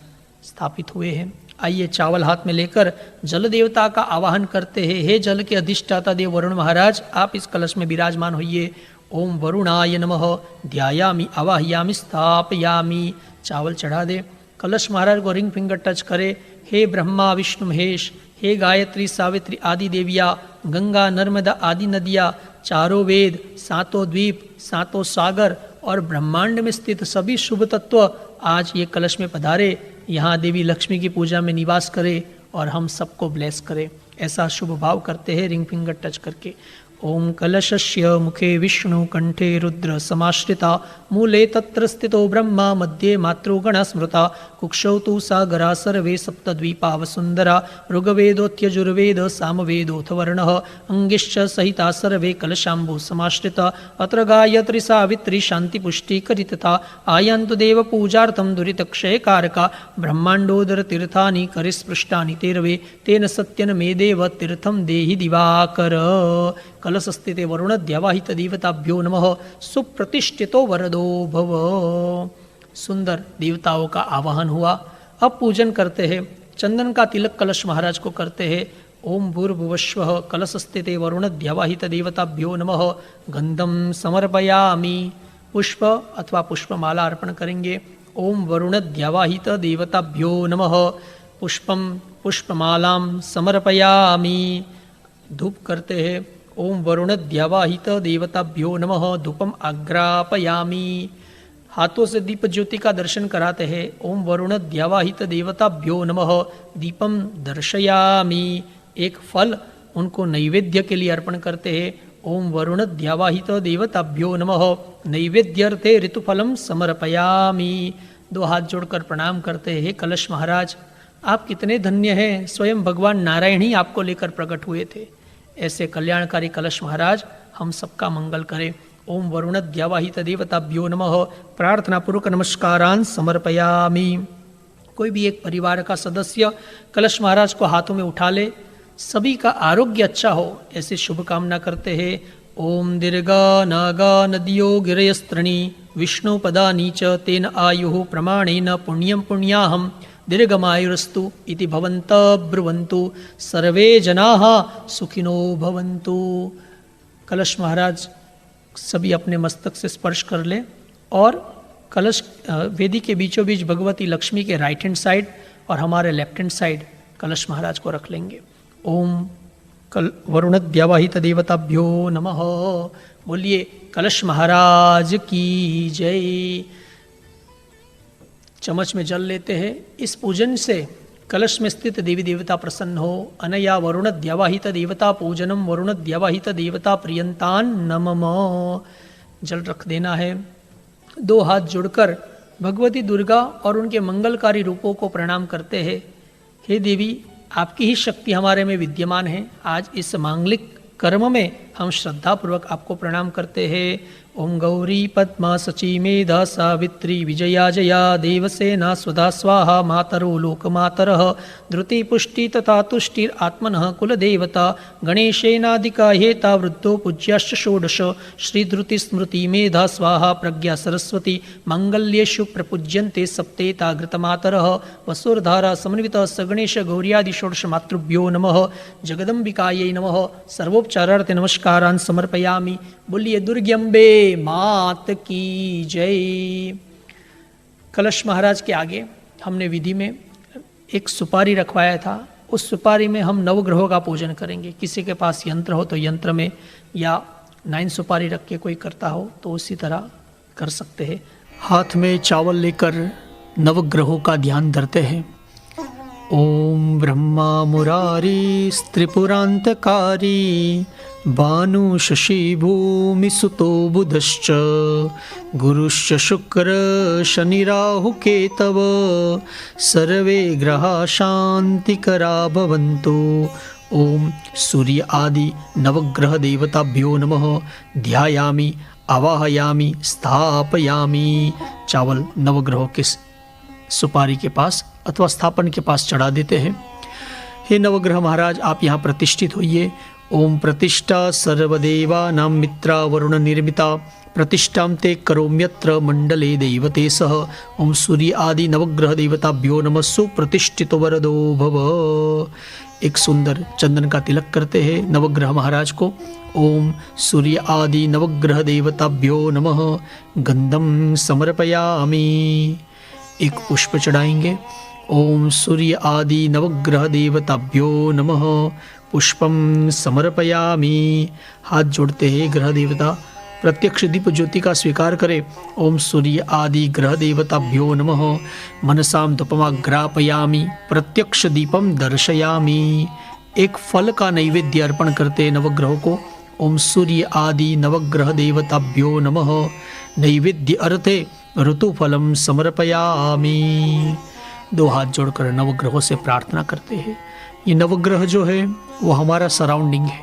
स्थापित हुए हैं। आइए चावल हाथ में लेकर जल देवता का आवाहन करते हैं। हे जल के अधिष्ठाता देव वरुण महाराज, आप इस कलश में विराजमान होइए। ओम वरुणाय नमः ध्यायामि आवाहयामि स्थापयामि। चावल चढ़ा दे। कलश महाराज को रिंग फिंगर टच करे। हे ब्रह्मा विष्णु महेश, हे गायत्री सावित्री आदि देविया, गंगा नर्मदा आदि नदियाँ, चारों वेद, सातों द्वीप, सातों सागर और ब्रह्मांड में स्थित सभी शुभ तत्व आज ये कलश में पधारे। यहाँ देवी लक्ष्मी की पूजा में निवास करे और हम सबको ब्लेस करे। ऐसा शुभ भाव करते हैं रिंग फिंगर टच करके। ओम कलशस्य मुखे विष्णु कंठे रुद्र समाश्रिता मूले तत्र स्थितो ब्रह्मा मध्ये मातृगणा स्मृता कुक्षौ तु सागरा सर्वे सप्तद्वीपा वसुंधरा ऋग्वेदोऽत्यजुर्वेद सामवेदोऽथ वर्णः अंगिश्च सहिता सर्वे कलशाम्बु समाश्रिता अत्र गायत्री सावित्री शान्तिपुष्टिकरी तथा आयान्तु देव पूजार्थं दुरितक्षयकारका ब्रह्माण्डोदर तीर्थानि करिस्पृष्टानि तेरवे तेन सत्यन मे देव तीर्थं देहि दिवाकर। कलश स्थिते वरुण द्यावाहित देवताभ्यो नमः सुप्रतिष्ठितो वरदो भव। सुंदर देवताओं का आवाहन हुआ। अब पूजन करते हैं। चंदन का तिलक कलश महाराज को करते हैं। ओम भूर्भुवस्वः कलश स्थिते वरुण द्यावाहित देवताभ्यो नमः गंधम समर्पयामि। पुष्प अथवा पुष्पमाला अर्पण करेंगे। ओम वरुण द्यावाहित देवताभ्यो नमः पुष्पम पुष्पमालां समर्पयामि। धूप करते हैं। ओम वरुण द्यावाहित देवताभ्यो नमः धूपम आग्रापयामि। हाथों से दीप ज्योति का दर्शन कराते हैं। ओम वरुण द्यावाहित देवताभ्यो नमः दीपम दर्शयामि। एक फल उनको नैवेद्य के लिए अर्पण करते हैं। ओम वरुण द्यावाहित देवताभ्यो नमः नैवेद्यर्थे ऋतुफलम समर्पयामि। दो हाथ जोड़कर प्रणाम करते हैं। हे कलश महाराज, आप कितने धन्य हैं, स्वयं भगवान नारायण ही आपको लेकर प्रकट हुए थे। ऐसे कल्याणकारी कलश महाराज हम सबका मंगल करें। ओम वरुण द्यावाहित देवताभ्यो नमः प्रार्थना पूर्वक नमस्कारान् समर्पयामि। कोई भी एक परिवार का सदस्य कलश महाराज को हाथों में उठा ले, सभी का आरोग्य अच्छा हो, ऐसी शुभकामना करते हैं। ओम दीर्घा नागा नदियो गिरयस्त्रणी विष्णुपदानी च तेन आयुः प्रमाणेन पुण्यं पुण्याहम् दीर्घमायुरस्तु इति भवन्तः ब्रुवन्तु सर्वे जनाः सुखिनो भवन्तु। कलश महाराज सभी अपने मस्तक से स्पर्श कर ले और कलश वेदी के बीचों बीच भगवती लक्ष्मी के राइट हैंड साइड और हमारे लेफ्ट हैंड साइड कलश महाराज को रख लेंगे। ओम वरुण द्यावाहित देवताभ्यो नमः। बोलिए कलश महाराज की जय। चम्मच में जल लेते हैं। इस पूजन से कलश में स्थित देवी देवता प्रसन्न हो। अनया वरुण द्यावाहित देवता पूजनम वरुण द्यावाहित देवता प्रियंतान नमः। जल रख देना है। दो हाथ जुड़कर भगवती दुर्गा और उनके मंगलकारी रूपों को प्रणाम करते हैं। हे देवी, आपकी ही शक्ति हमारे में विद्यमान है। आज इस मांगलिक कर्म में हम श्रद्धापूर्वक आपको प्रणाम करते हैं। ओम गौरी पद्मा सची मेधा सावित्री विजया जया देवसेना स्वधा स्वाहा मातरो लोकमातरः धृति पुष्टि तथा तुष्टिर आत्मनः कुलदेवता गणेशेनादिका हेता वृद्धो पूज्याश्च षोडश श्री धृति स्मृति मेधा स्वाहा प्रज्ञा सरस्वती मंगल्येषु प्रपूज्यन्ते सप्तेता घृतमातरः वसुर्धारा समन्वित सगणेश गौर्यादि षोडश मातृभ्यो नमः। जगदम्बिकायै नमः। सर्वोपचारार्थे नमस्कारान् समर्पयामि। बोलिए दुर्गे अम्बे मात की जय। कलश महाराज के आगे हमने विधि में एक सुपारी रखवाया था। उस सुपारी में हम नवग्रहों का पूजन करेंगे। किसी के पास यंत्र हो तो यंत्र में, या 9 सुपारी रख के कोई करता हो तो उसी तरह कर सकते हैं। हाथ में चावल लेकर नवग्रहों का ध्यान धरते हैं। ओम ब्रह्मा मुरारी त्रिपुरांतकारी भानु शशि भूमि सुतो बुधश्च गुरुश्च शुक्र शनि राहु केतव सर्वे ग्रहा शांतिकरा भवन्तु। ओम सूर्य आदि नवग्रह देवताभ्यो नमः। ध्यायामि आवाहयामि स्थापयामि। चावल नवग्रहों के सुपारी के पास अथवा स्थापन के पास चढ़ा देते हैं। हे नवग्रह महाराज, आप यहाँ प्रतिष्ठित होइए। ओम प्रतिष्ठा सर्वदेवानां मित्रा वरुण निर्मिता प्रतिष्ठां ते करोम्यत्र मंडले दैवते सह। ओम सूर्य आदि नवग्रह देवताभ्यो नमः। सुप्रतिष्ठितो वरदो भव। एक सुंदर चंदन का तिलक करते हैं नवग्रह महाराज को। ओम सूर्य आदि नवग्रह देवताभ्यो नमः। गंधम समर्पयामि। एक पुष्प चढ़ाएंगे। ओम सूर्य आदि नवग्रह देवताभ्यो नमः। पुष्पम समर्पयामि। हाथ जोड़ते हैं ग्रह देवता प्रत्यक्ष दीप ज्योति का स्वीकार करे। ओम सूर्य आदि ग्रह देवताभ्यो नमः। मनसाम धूपमाग्रापयामि प्रत्यक्ष दीपम दर्शयामि। एक फल का नैवेद्य अर्पण करते नवग्रहों को। ओम सूर्य आदि नवग्रह देवताभ्यो नमः। नैवेद्य अर्थे ऋतुफलम समर्पयामि। 2 हाथ जोड़कर नवग्रहों से प्रार्थना करते हैं। ये नवग्रह जो है वो हमारा सराउंडिंग है।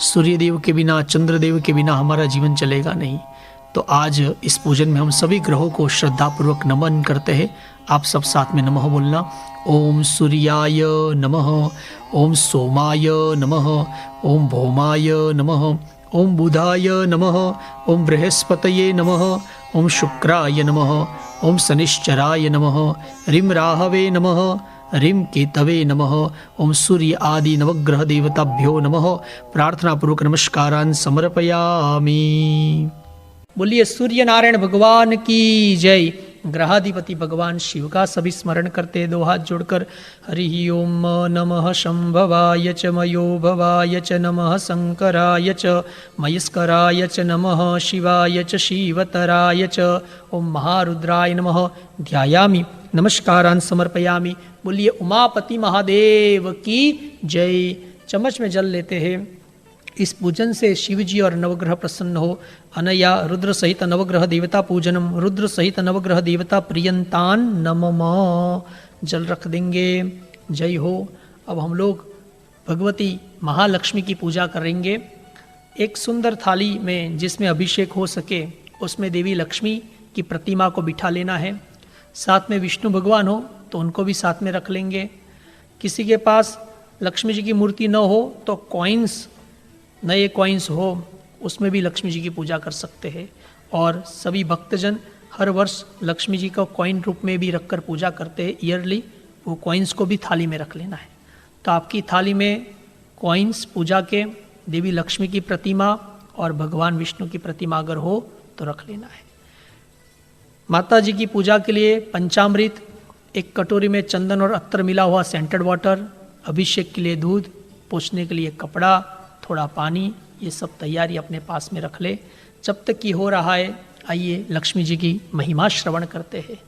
सूर्यदेव के बिना, चंद्रदेव के बिना हमारा जीवन चलेगा नहीं। तो आज इस पूजन में हम सभी ग्रहों को श्रद्धापूर्वक नमन करते हैं। आप सब साथ में नमः बोलना। ओम सूर्याय नमः। ओम सोमाय नमः। ओम भौमाय नमः। ओम बुधाय नमः। ओम बृहस्पतये नमः। ओम शुक्राय नमः। ओम शनिश्चराय नमः। ह्रीं राहवे नमः। ह्रीं केतवे नमः। ओम सूर्य आदि नवग्रह देवताभ्यो नमः। प्रार्थना पूर्वक नमस्कारान् समर्पयामि। बोलिए सूर्य नारायण भगवान की जय। ग्रहाधिपति भगवान शिव का सभी स्मरण करते 2 हाथ जोड़कर। हरि ओम नमः शंभवाय च मयो भवाय च नमः शंकराय च मयस्कराय च नमः शिवाय च शिवतराय च। ओम महारुद्राय नमः। ध्यायामि नमस्कारान् समर्पयामि। बोलिए उमापति महादेव की जय। चम्मच में जल लेते हैं। इस पूजन से शिवजी और नवग्रह प्रसन्न हो। अनया रुद्र सहित नवग्रह देवता पूजनम। रुद्र सहित नवग्रह देवता प्रियंतान नमः। जल रख देंगे। जय हो। अब हम लोग भगवती महालक्ष्मी की पूजा करेंगे। एक सुंदर थाली में जिसमें अभिषेक हो सके उसमें देवी लक्ष्मी की प्रतिमा को बिठा लेना है। साथ में विष्णु भगवान हो तो उनको भी साथ में रख लेंगे। किसी के पास लक्ष्मी जी की मूर्ति न हो तो कॉइन्स, नए कॉइन्स हो, उसमें भी लक्ष्मी जी की पूजा कर सकते हैं। और सभी भक्तजन हर वर्ष लक्ष्मी जी का कॉइन रूप में भी रखकर पूजा करते हैं ईयरली। वो कॉइन्स को भी थाली में रख लेना है। तो आपकी थाली में कॉइन्स, पूजा के, देवी लक्ष्मी की प्रतिमा और भगवान विष्णु की प्रतिमा अगर हो तो रख लेना है। माता जी की पूजा के लिए पंचामृत, एक कटोरी में चंदन और अत्तर मिला हुआ सेंटेड वाटर, अभिषेक के लिए दूध, पोंछने के लिए कपड़ा, थोड़ा पानी, ये सब तैयारी अपने पास में रख ले। जब तक ये हो रहा है आइए लक्ष्मी जी की महिमा श्रवण करते हैं।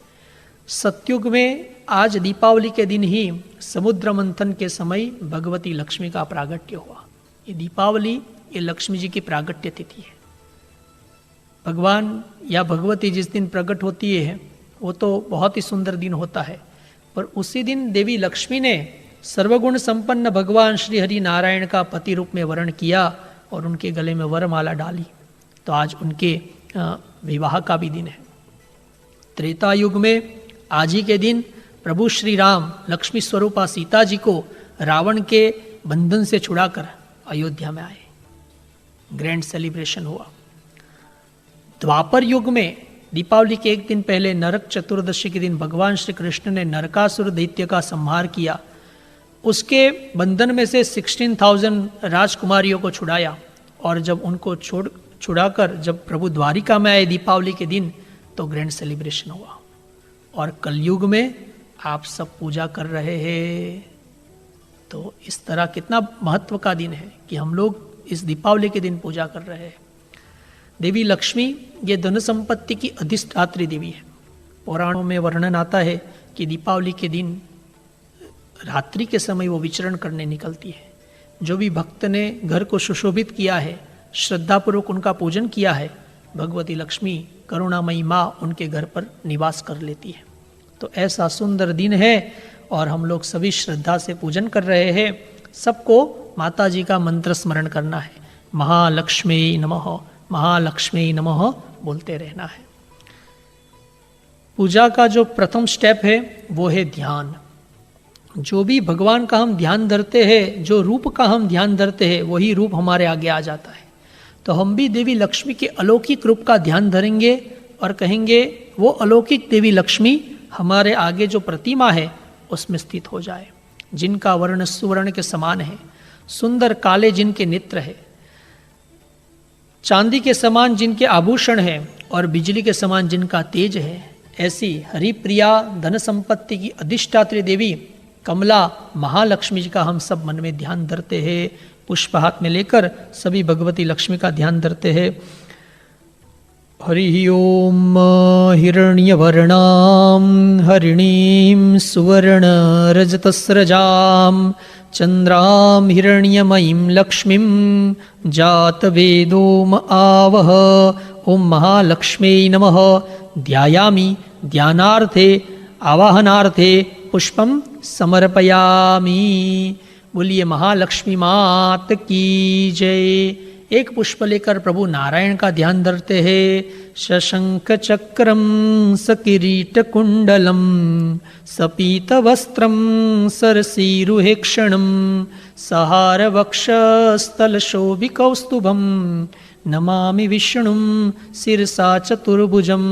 सतयुग में आज दीपावली के दिन ही समुद्र मंथन के समय भगवती लक्ष्मी का प्रागट्य हुआ। ये दीपावली, ये लक्ष्मी जी की प्रागट्य तिथि है। भगवान या भगवती जिस दिन प्रकट होती है वो तो बहुत ही सुंदर दिन होता है, पर उसी दिन देवी लक्ष्मी ने सर्वगुण संपन्न भगवान श्री हरि नारायण का पति रूप में वर्ण किया और उनके गले में वरमाला डाली। तो आज उनके विवाह का भी दिन है। त्रेता युग में आज ही के दिन प्रभु श्री राम लक्ष्मी स्वरूपा सीता जी को रावण के बंधन से छुड़ाकर अयोध्या में आए। ग्रैंड सेलिब्रेशन हुआ। द्वापर युग में दीपावली के एक दिन पहले नरक चतुर्दशी के दिन भगवान श्री कृष्ण ने नरकासुर दैत्य का संहार किया। उसके बंधन में से 16,000 राजकुमारियों को छुड़ाया और जब उनको छुड़ाकर जब प्रभु द्वारिका में आए दीपावली के दिन तो ग्रैंड सेलिब्रेशन हुआ। और कलयुग में आप सब पूजा कर रहे हैं। तो इस तरह कितना महत्व का दिन है कि हम लोग इस दीपावली के दिन पूजा कर रहे हैं। देवी लक्ष्मी ये धन संपत्ति की अधिष्ठात्री देवी है। पुराणों में वर्णन आता है कि दीपावली के दिन रात्रि के समय वो विचरण करने निकलती है। जो भी भक्त ने घर को सुशोभित किया है, श्रद्धापूर्वक उनका पूजन किया है, भगवती लक्ष्मी करुणामयी माँ उनके घर पर निवास कर लेती है। तो ऐसा सुंदर दिन है और हम लोग सभी श्रद्धा से पूजन कर रहे हैं। सबको माता जी का मंत्र स्मरण करना है। महालक्ष्मी नमः, महालक्ष्मी नमः बोलते रहना है। पूजा का जो प्रथम स्टेप है वो है ध्यान। जो भी भगवान का हम ध्यान धरते हैं, जो रूप का हम ध्यान धरते हैं, वही रूप हमारे आगे आ जाता है। तो हम भी देवी लक्ष्मी के अलौकिक रूप का ध्यान धरेंगे और कहेंगे वो अलौकिक देवी लक्ष्मी हमारे आगे जो प्रतिमा है उसमें स्थित हो जाए, जिनका वर्ण सुवर्ण के समान है, सुंदर काले जिनके नेत्र है, चांदी के समान जिनके आभूषण है और बिजली के समान जिनका तेज है। ऐसी हरिप्रिया धन संपत्ति की अधिष्ठात्री देवी कमला महालक्ष्मी जी का हम सब मन में ध्यान धरते हैं। पुष्प हाथ में लेकर सभी भगवती लक्ष्मी का ध्यान धरते हैं। हरि ओम हिरण्यवर्णां हरिणीं सुवर्ण रजतस्रजां चंद्रां हिरण्यमयीं लक्ष्मीं जातवेदोम आवह। ओम महालक्ष्मी नमः। ध्यायामि ध्यानार्थे आवाहनार्थे पुष्पम समर्पयामि। बोलिए महालक्ष्मी मात की जय। एक पुष्प लेकर प्रभु नारायण का ध्यान धरते हैं। शशंक चक्रम सकिरीट कुंडलम सपीत वस्त्रम सरसीरुहेक्षणम सहार वक्षस्थल शोभिकौस्तुभम नमामि विष्णुं शिरसा चतुर्भुजं।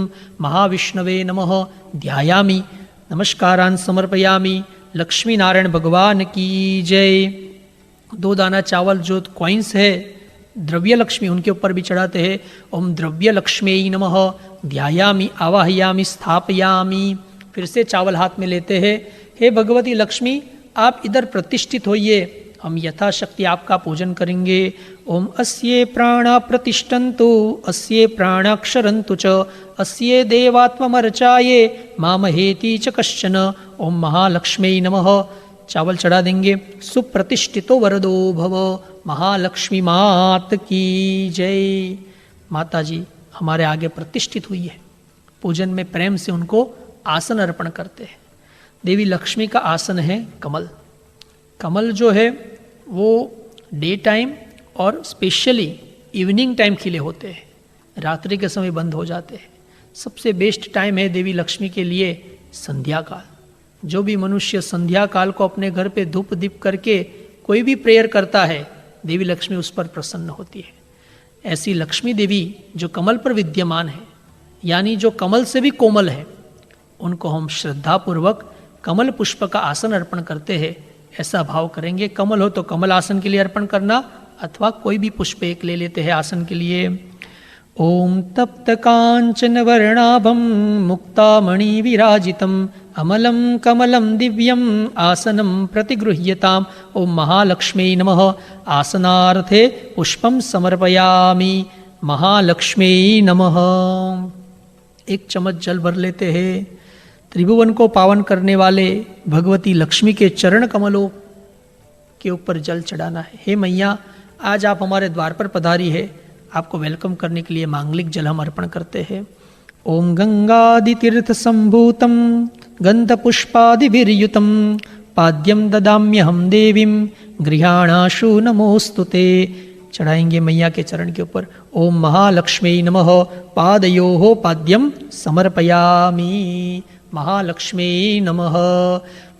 महाविष्णवे नमः। ध्यायामि नमस्कारान् समर्पयामि। लक्ष्मी नारायण भगवान की जय। 2 दाना चावल जो कॉइन्स है द्रव्य लक्ष्मी उनके ऊपर भी चढ़ाते हैं। ओम द्रव्य लक्ष्मी नमः। ध्यायामि आवाहयामि स्थापयामि। फिर से चावल हाथ में लेते हैं। हे भगवती लक्ष्मी आप इधर प्रतिष्ठित होइए, हम यथाशक्ति आपका पूजन करेंगे। ओम अस्ये प्राणा प्रतिष्ठन्तु अस्ये प्राणाक्षरन्तु च अस्ये देवात्ममर्चाये मामहेति च कश्चन। ओम महालक्ष्मी नमः। चावल चढ़ा देंगे। सुप्रतिष्ठितो वरदो भव। महालक्ष्मी मात की जय। माता जी हमारे आगे प्रतिष्ठित हुई है। पूजन में प्रेम से उनको आसन अर्पण करते हैं। देवी लक्ष्मी का आसन है कमल। कमल जो है वो डे टाइम और स्पेशली इवनिंग टाइम खिले होते हैं, रात्रि के समय बंद हो जाते हैं। सबसे बेस्ट टाइम है देवी लक्ष्मी के लिए संध्या काल। जो भी मनुष्य संध्या काल को अपने घर पे धूप दीप करके कोई भी प्रेयर करता है, देवी लक्ष्मी उस पर प्रसन्न होती है। ऐसी लक्ष्मी देवी जो कमल पर विद्यमान है, यानी जो कमल से भी कोमल है, उनको हम श्रद्धापूर्वक कमल पुष्प का आसन अर्पण करते हैं। ऐसा भाव करेंगे, कमल हो तो कमल आसन के लिए अर्पण करना, अथवा कोई भी पुष्प एक ले लेते हैं आसन के लिए। ओम तप्त कांचन वर्णाभम मुक्तामणि विराजितम अमलम कमलम दिव्यम आसनम प्रतिगृह्यताम। ओम महालक्ष्मी नमः। आसनार्थे पुष्पम समर्पयामि। महालक्ष्मी नमः। एक चम्मच जल भर लेते हैं। त्रिभुवन को पावन करने वाले भगवती लक्ष्मी के चरण कमलों के ऊपर जल चढ़ाना है। हे मैया आज आप हमारे द्वार पर पधारी है, आपको वेलकम करने के लिए मांगलिक जल हम अर्पण करते हैं। ओम गंगादि तीर्थ संभूतम गंध पुष्पादिभिर्युतम पाद्यम ददाम्यहम देवीम गृहाणाशु नमोस्तुते। चढ़ाएंगे मैया के चरण के ऊपर। ओम महालक्ष्मी नमः पादयोः पाद्यम समर्पयामि। महालक्ष्मी नमः।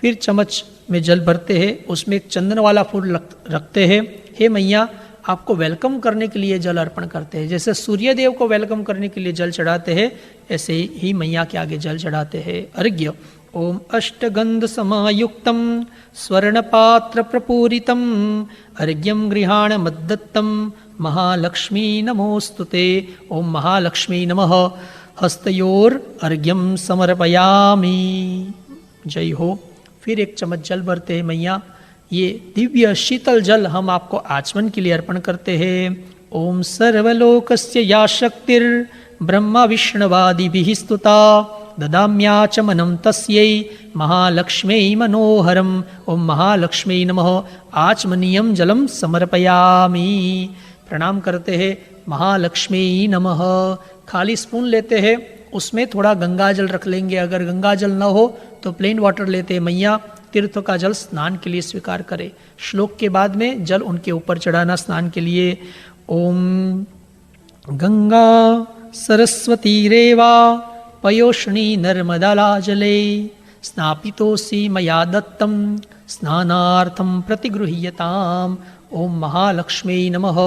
फिर चम्मच में जल भरते हैं, उसमें एक चंदन वाला फूल रखते हैं। हे मैया, आपको वेलकम करने के लिए जल अर्पण करते हैं। जैसे सूर्य देव को वेलकम करने के लिए जल चढ़ाते हैं, ऐसे ही मैया के आगे जल चढ़ाते हैं। अर्घ्य। ओम अष्टगंध समायुक्तम स्वर्णपात्र प्रपूरितम अर्घ्यम गृहाण मद्दत्तम महालक्ष्मी नमोस्तुते। ओम महालक्ष्मी नमः। हस्तयोर अर्घ्यम समर्पयामि। जय हो। फिर एक चम्मच जल भरते हैं मैया। ये दिव्य शीतल जल हम आपको आचमन के लिए अर्पण करते हैं। ओम सर्वलोकस्य या शक्तिर ब्रह्मा विष्णुवादिभिः स्तुता ददाम्याचमनं तस्यै महालक्ष्म्यै मनोहरम्। ओम महालक्ष्मी नमः। आचमनीयम जलम समर्पयामि। प्रणाम करते हैं। महालक्ष्मी नमः। खाली स्पून लेते हैं, उसमें थोड़ा गंगा जल रख लेंगे। अगर गंगा जल न हो तो प्लेन वाटर लेते हैं। मैया तीर्थ का जल स्नान के लिए स्वीकार करे। श्लोक के बाद में जल उनके ऊपर चढ़ाना स्नान के लिए। ओम गंगा सरस्वती रेवा पयोष्णी नर्मदा जले स्नापितोऽसि मया दत्तं स्नानार्थं प्रतिगृह्यताम्। ओम महालक्ष्मी नमः।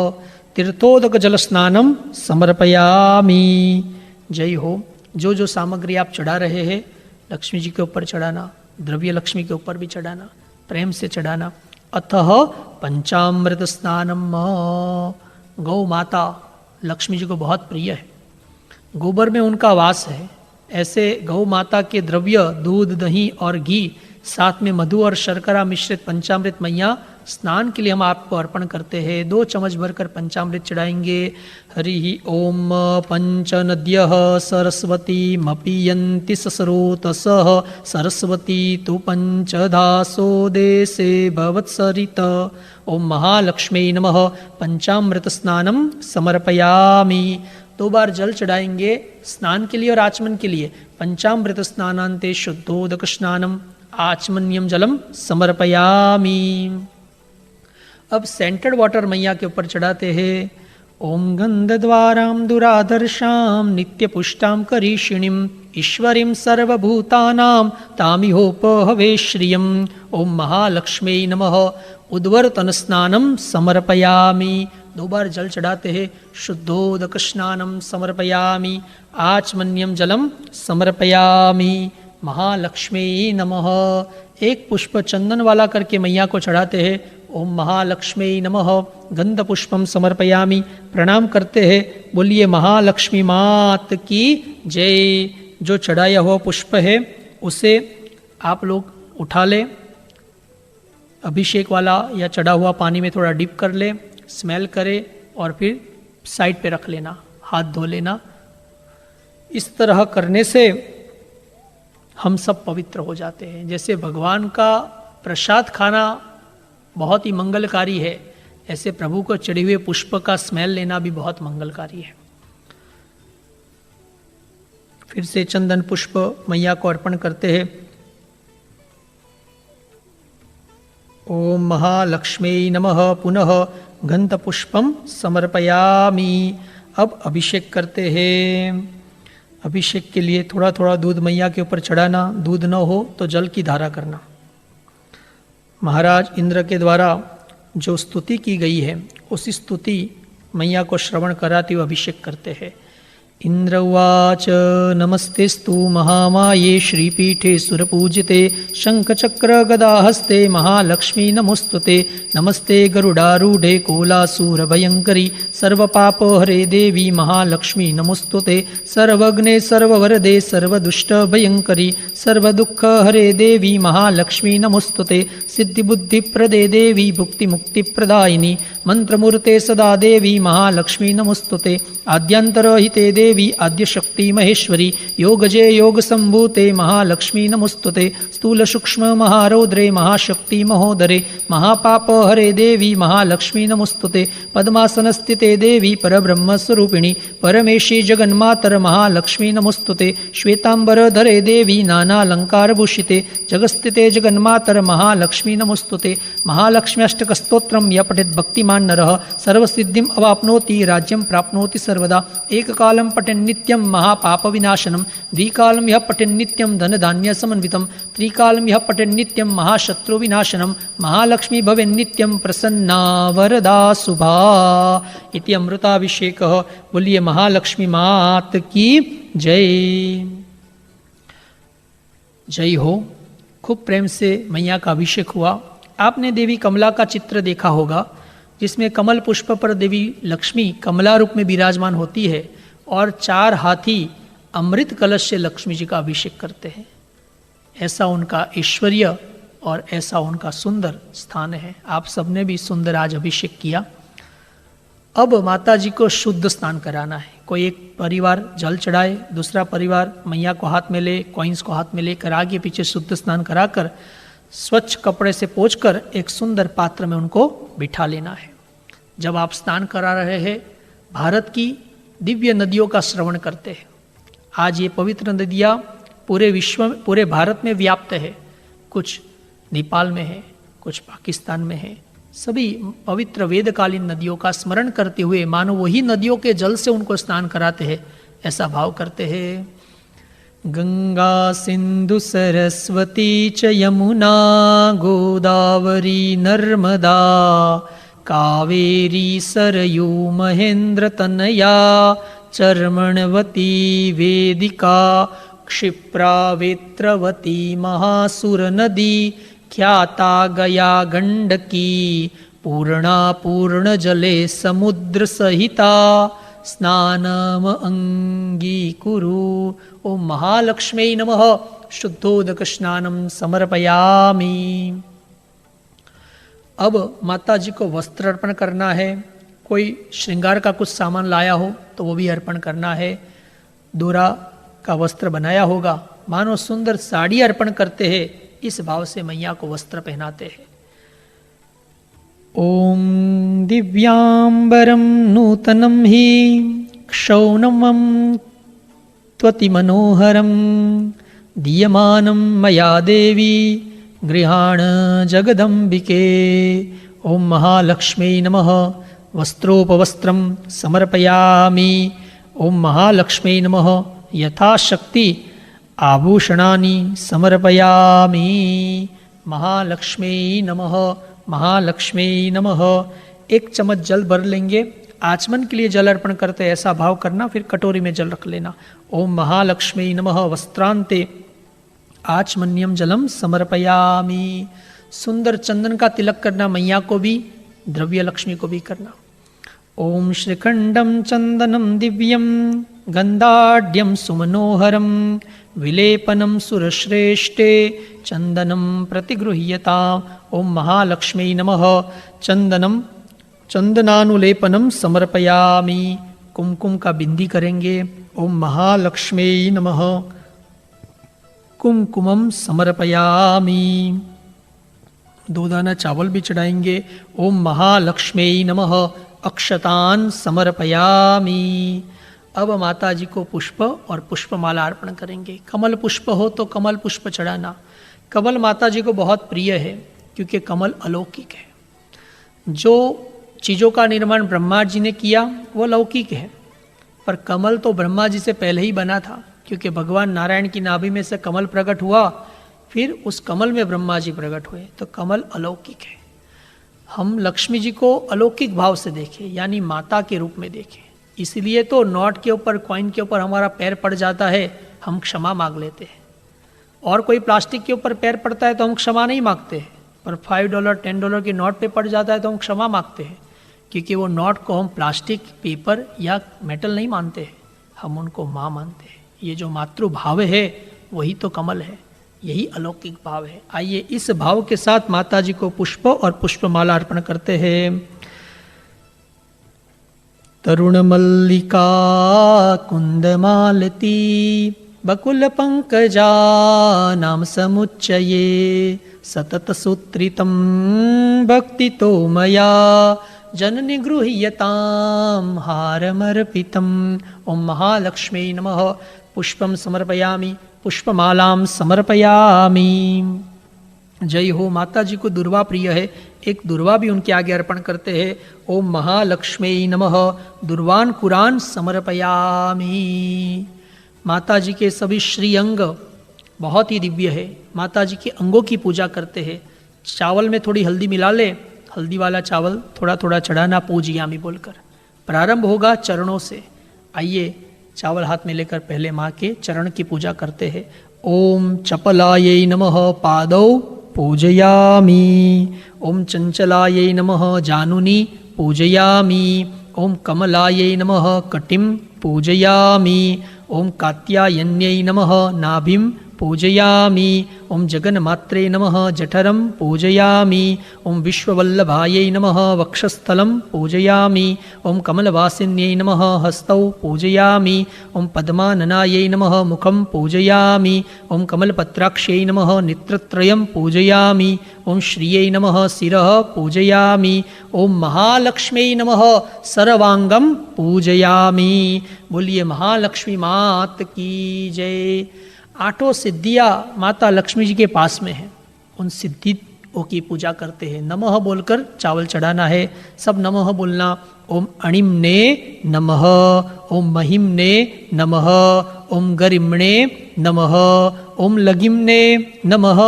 तीर्थोदक जल स्नानम समर्पयामि। जय हो। जो जो सामग्री आप चढ़ा रहे हैं, लक्ष्मी जी के ऊपर चढ़ाना, द्रव्य लक्ष्मी के ऊपर भी चढ़ाना, प्रेम से चढ़ाना। अतः पंचामृत स्नानम। गौ माता लक्ष्मी जी को बहुत प्रिय है, गोबर में उनका वास है। ऐसे गौ माता के द्रव्य दूध, दही और घी, साथ में मधु और शर्करा मिश्रित पंचामृत मैया स्नान के लिए हम आपको अर्पण करते हैं। 2 चम्मच भरकर पंचामृत चढ़ाएंगे। हरि ओम पंच नद्यः सरस्वती मपीयन्ति ससरोतसः सरस्वती तु पंचधासो देशे भवत्सरित। ओम महालक्ष्मी नमः। पंचामृत स्नानम समर्पयामि। 2 बार जल चढ़ाएंगे स्नान के लिए और आचमन के लिए। पंचामृत स्नानान्ते शुद्धोदक स्नानम आचमन्यम जलम समर्पयामि। अब सेंटेड वाटर मैया के ऊपर चढ़ाते हैं। ओम गंधद्वारां दुरादर्शां नित्यपुष्टां करीषिणीं ईश्वरीं सर्वभूतानां तामिहोपहवे श्रियम्। ओम महालक्ष्मी नमः। उद्वर्तन स्नानम समर्पयामि। 2 बार जल चढ़ाते हैं। शुद्धोदक स्नानम समर्पयामि। आचमन्यम जलम समर्पयामि। महालक्ष्मी नमः। एक पुष्प चंदन वाला करके मैया को चढ़ाते हैं। ओम महालक्ष्मी नमः। गंध पुष्पम समर्पयामि। प्रणाम करते हैं। बोलिए महालक्ष्मी मात की जय। जो चढ़ाया हुआ पुष्प है उसे आप लोग उठा ले, अभिषेक वाला या चढ़ा हुआ पानी में थोड़ा डिप कर ले, स्मेल करे और फिर साइड पे रख लेना, हाथ धो लेना। इस तरह करने से हम सब पवित्र हो जाते हैं। जैसे भगवान का प्रसाद खाना बहुत ही मंगलकारी है, ऐसे प्रभु को चढ़े हुए पुष्प का स्मेल लेना भी बहुत मंगलकारी है। फिर से चंदन पुष्प मैया को अर्पण करते हैं। ओम महालक्ष्मी नमः। पुनः गंध पुष्पम समर्पयामि। अब अभिषेक करते हैं। अभिषेक के लिए थोड़ा थोड़ा दूध मैया के ऊपर चढ़ाना, दूध न हो तो जल की धारा करना। महाराज इंद्र के द्वारा जो स्तुति की गई है उस स्तुति मैया को श्रवण कराते हुए अभिषेक करते हैं। इंद्र उवाच नमस्तेस्तु महामाये श्रीपीठे सुरपूजिते शंखचक्र गदाहस्ते महालक्ष्मी नमोस्तुते। नमस्ते गरुडारूढे कोलासूरभयङ्करी सर्वपापहरे देवी महालक्ष्मी नमोस्तुते। सर्वज्ञे सर्ववरदे सर्वदुष्टभयङ्करी सर्वदुःखहरे देवी महालक्ष्मी नमोस्तुते। सिद्धिबुद्धिप्रदे देवी भुक्तिमुक्तिप्रदायिनी मंत्रमूर्ते सदा देवी महालक्ष्मी नमोस्तुते। आद्यन्तरहिते देवी आद्यशक्ति महेश्वरी योगजे योग संभूते महालक्ष्मी नमोस्तुते स्थूल सूक्ष्म महारौद्रे महाशक्ति महोदरे महापाप हरे देवी महालक्ष्मी नमोस्तुते पद्मासन स्थिते देवी परब्रह्म स्वरूपिणी परमेशी जगन्मातर महालक्ष्मी नमोस्तुते श्वेतांबर धरे देवी नानालंकार भूषिते जगस्थिते जगन्मातर महालक्ष्मी नमोस्तुते महालक्ष्म्यष्टक स्तोत्रम यह पठेत भक्तिमान नरः सर्वसिद्धिम अवाप्नोति राज्यम प्राप्नोति सर्वदा एक कालम पठेन नित्यम महापाप विनाशनम द्विकालम यह पठेन नित्यम धन धान्य समन्वितम त्रिकालम यह पठेन नित्यम महाशत्रु विनाशनम महालक्ष्मी भवेन नित्यम प्रसन्ना वरदा शुभा इति अमृताभिषेकः। बोलिए महालक्ष्मी मात की जय। जय हो। खूब प्रेम से मैया का अभिषेक हुआ। आपने देवी कमला का चित्र देखा होगा जिसमें कमल पुष्प पर देवी लक्ष्मी कमला रूप में विराजमान होती है और 4 हाथी अमृत कलश से लक्ष्मी जी का अभिषेक करते हैं। ऐसा उनका ऐश्वर्य और ऐसा उनका सुंदर स्थान है। आप सबने भी सुंदर आज अभिषेक किया। अब माता जी को शुद्ध स्नान कराना है। कोई एक परिवार जल चढ़ाए, दूसरा परिवार मैया को हाथ में ले, कॉइन्स को हाथ में लेकर आगे पीछे शुद्ध स्नान कराकर स्वच्छ कपड़े से पोंछकर एक सुंदर पात्र में उनको बिठा लेना है। जब आप स्नान करा रहे हैं, भारत की दिव्य नदियों का श्रवण करते हैं। आज ये पवित्र नदियाँ पूरे विश्व में, पूरे भारत में व्याप्त है। कुछ नेपाल में है, कुछ पाकिस्तान में है। सभी पवित्र वेदकालीन नदियों का स्मरण करते हुए मानो वही नदियों के जल से उनको स्नान कराते हैं, ऐसा भाव करते हैं। गंगा सिंधु सरस्वती च यमुना गोदावरी नर्मदा कावेरी सरयू महेंद्र तनया चर्मणवती वेदिका क्षिप्रा वेत्रवती महासुर नदी ख्याता गया गंडकी पूर्णा पूर्ण जले समुद्र सहिता स्नानम अंगीकुरु। ओम महालक्ष्मी नमः। शुद्धोदक स्नानम समर्पयामि। अब माता जी को वस्त्र अर्पण करना है। कोई श्रृंगार का कुछ सामान लाया हो तो वो भी अर्पण करना है। दोरा का वस्त्र बनाया होगा, मानो सुंदर साड़ी अर्पण करते हैं, इस भाव से मैया को वस्त्र पहनाते हैं। ओम दिव्यांबरम नूतनम ही क्षौणमं त्वति मनोहरम दीयमानं मया देवी गृहाण जगदम्बिके। ओम महालक्ष्मी नमः। वस्त्रोपवस्त्रं समर्पयामि। ओम महालक्ष्मी नमः। यथाशक्ति आभूषणानि समर्पयामि। महालक्ष्मी नमः। महालक्ष्मी नमः। एक चम्मच जल भर लेंगे। आचमन के लिए जल अर्पण करते ऐसा भाव करना, फिर कटोरी में जल रख लेना। ओम महालक्ष्मी नमः। वस्त्रांते आचमन्यम जलम समर्पयामि। सुंदर चंदन का तिलक करना, मैया को भी द्रव्य लक्ष्मी को भी करना। ओम श्रीखंडम चंदनम दिव्यम गंधाढ्यम सुमनोहरम विलेपनम सुरश्रेष्ठे चंदनम प्रतिगृह्यता। ओम महालक्ष्मी नमः। चंदनानुलेपनम समर्पयामि। कुमकुम का बिंदी करेंगे। ओम महालक्ष्मी नमः। कुमकुमम समर्पयामि। 2 दाना चावल भी चढ़ाएंगे। ओम महालक्ष्मी नमः। अक्षतान समर्पयामि। अब माता जी को पुष्प और पुष्पमाला अर्पण करेंगे। कमल पुष्प हो तो कमल पुष्प चढ़ाना। कमल माता जी को बहुत प्रिय है क्योंकि कमल अलौकिक है। जो चीज़ों का निर्माण ब्रह्मा जी ने किया वो लौकिक है, पर कमल तो ब्रह्मा जी से पहले ही बना था, क्योंकि भगवान नारायण की नाभि में से कमल प्रकट हुआ, फिर उस कमल में ब्रह्मा जी प्रकट हुए, तो कमल अलौकिक है। हम लक्ष्मी जी को अलौकिक भाव से देखें, यानी माता के रूप में देखें। इसलिए तो नोट के ऊपर, कॉइन के ऊपर हमारा पैर पड़ जाता है, हम क्षमा मांग लेते हैं। और कोई प्लास्टिक के ऊपर पैर पड़ता है तो हम क्षमा नहीं मांगते हैं, पर $5, $10 के नोट पे पड़ जाता है तो हम क्षमा मांगते हैं, क्योंकि वो नोट को हम प्लास्टिक, पेपर या मेटल नहीं मानते हैं, हम उनको माँ मानते हैं। ये जो मातृभाव है वही तो कमल है, यही अलौकिक भाव है। आइए इस भाव के साथ माता जी को पुष्प और पुष्पमाला अर्पण करते हैं। तरुणमल्लिका कुन्दमालती बकुलपङ्कजा नाम समुच्चये सततसूत्रितं भक्तितो मया जननि गृह्यतां हारमर्पितम्। ओम महालक्ष्मी नमः। पुष्पं समर्पयामि, पुष्पमालां समर्पयामि। जय हो। माता जी को दुर्वा प्रिय है, एक दुर्वा भी उनके आगे अर्पण करते हैं। ओम महालक्ष्मी नमः। दुर्वान कुरान समर्पयामि। माता जी के सभी श्री अंग बहुत ही दिव्य है। माता जी के अंगों की पूजा करते हैं। चावल में थोड़ी हल्दी मिला ले, हल्दी वाला चावल थोड़ा थोड़ा चढ़ाना पूजयामी बोलकर। प्रारंभ होगा चरणों से। आइए चावल हाथ में लेकर पहले माँ के चरण की पूजा करते हैं। ओम चपलायै नमः पादौ पूजयामि। ओम चंचलायै नमः जानुनी पूजयामि। ओम कमलायै नमः कटिं पूजयामि। ओम कात्यायन्यै नमः नाभिं पूजयामि। ओम जगन्मात्रे नमः जठरं पूजयामि। ओम विश्ववल्लभायै नमः वक्षस्थलं पूजयामि। ओम कमलवासिन्यै नमः हस्तौ पूजयामि। ओम पद्माननायै नमः मुखं पूजयामि। ओम कमलपत्राक्ष्यै नमः नेत्रत्रयं पूजयामि। ओम श्रियै नमः शिरः पूजयामि। ओम महालक्ष्म्यै नमः सर्वांगं पूजयामि। बोलिए महालक्ष्मी मात की जय। 8 सिद्धियाँ माता लक्ष्मी जी के पास में हैं। उन सिद्धियों की पूजा करते हैं। नमः बोलकर चावल चढ़ाना है। सब नमः बोलना। ओम अणिम्ने नमः। ओम महिम्ने नमः। ओम गरिम्णे नमः। ओम लगिम्ने नमः।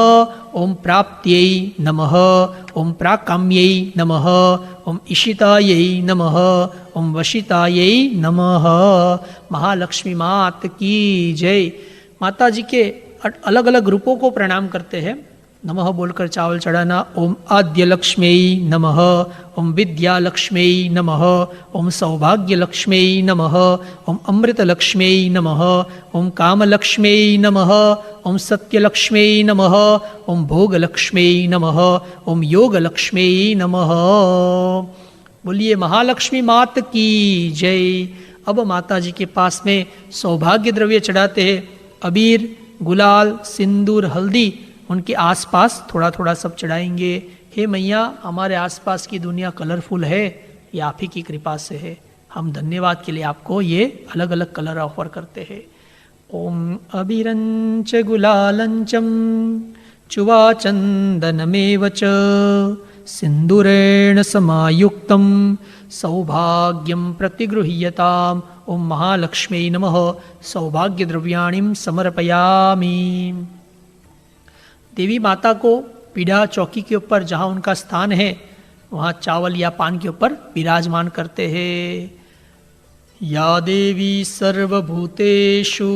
ओम प्राप्त्यै नमः। ओम प्राकाम्यै नमः। ओम इशितायै नमः। ओम वशितायै नमः। महालक्ष्मी मात की जय। माता जी के अलग अलग रूपों को प्रणाम करते हैं। नमः बोलकर चावल चढ़ाना। ओम आद्य लक्ष्म्यै नमः। ओम विद्या लक्ष्म्यै नमः। ओम सौभाग्य लक्ष्म्यै नमः। ओम अमृत लक्ष्म्यै नमः। ओम काम लक्ष्म्यै नमः। ओम सत्य लक्ष्म्यै नमः। ओम भोग लक्ष्म्यै नमः। ओम योग लक्ष्म्यै नमः। बोलिए महालक्ष्मी मात की जय। अब माता जी के पास में सौभाग्य द्रव्य चढ़ाते हैं। अबीर, गुलाल, सिंदूर, हल्दी उनके आसपास थोड़ा थोड़ा सब चढ़ाएंगे। हे मैया, हमारे आसपास की दुनिया कलरफुल है, ये आप ही की कृपा से है। हम धन्यवाद के लिए आपको ये अलग अलग कलर ऑफर करते हैं। ओम अबीरंच गुलालंचम चुवाचंदनमेव च सिंदूरेण समायुक्तं सौभाग्यं प्रतिगृह्यताम्। ओम महालक्ष्मी नमः। सौभाग्य द्रव्याणिं समर्पयामि। देवी माता को पीढ़ा चौकी के ऊपर जहाँ उनका स्थान है वहाँ चावल या पान के ऊपर विराजमान करते हैं। या देवी सर्वभूतेषु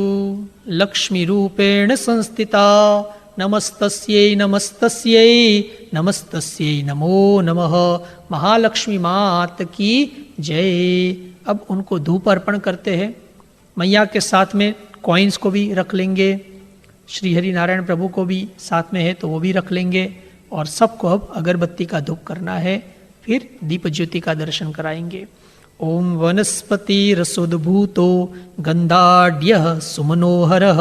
लक्ष्मी रूपेण संस्थिता नमस्तस्यै नमस्तस्यै नमस्तस्यै नमो नमः। महालक्ष्मी मात की जय। अब उनको धूप अर्पण करते हैं। मैया के साथ में कॉइन्स को भी रख लेंगे। श्री हरि नारायण प्रभु को भी साथ में है तो वो भी रख लेंगे। और सबको अब अगरबत्ती का धूप करना है। फिर दीप ज्योति का दर्शन कराएंगे। ओम वनस्पति रसोद्भूतो गंधाढ्यः सुमनोहरः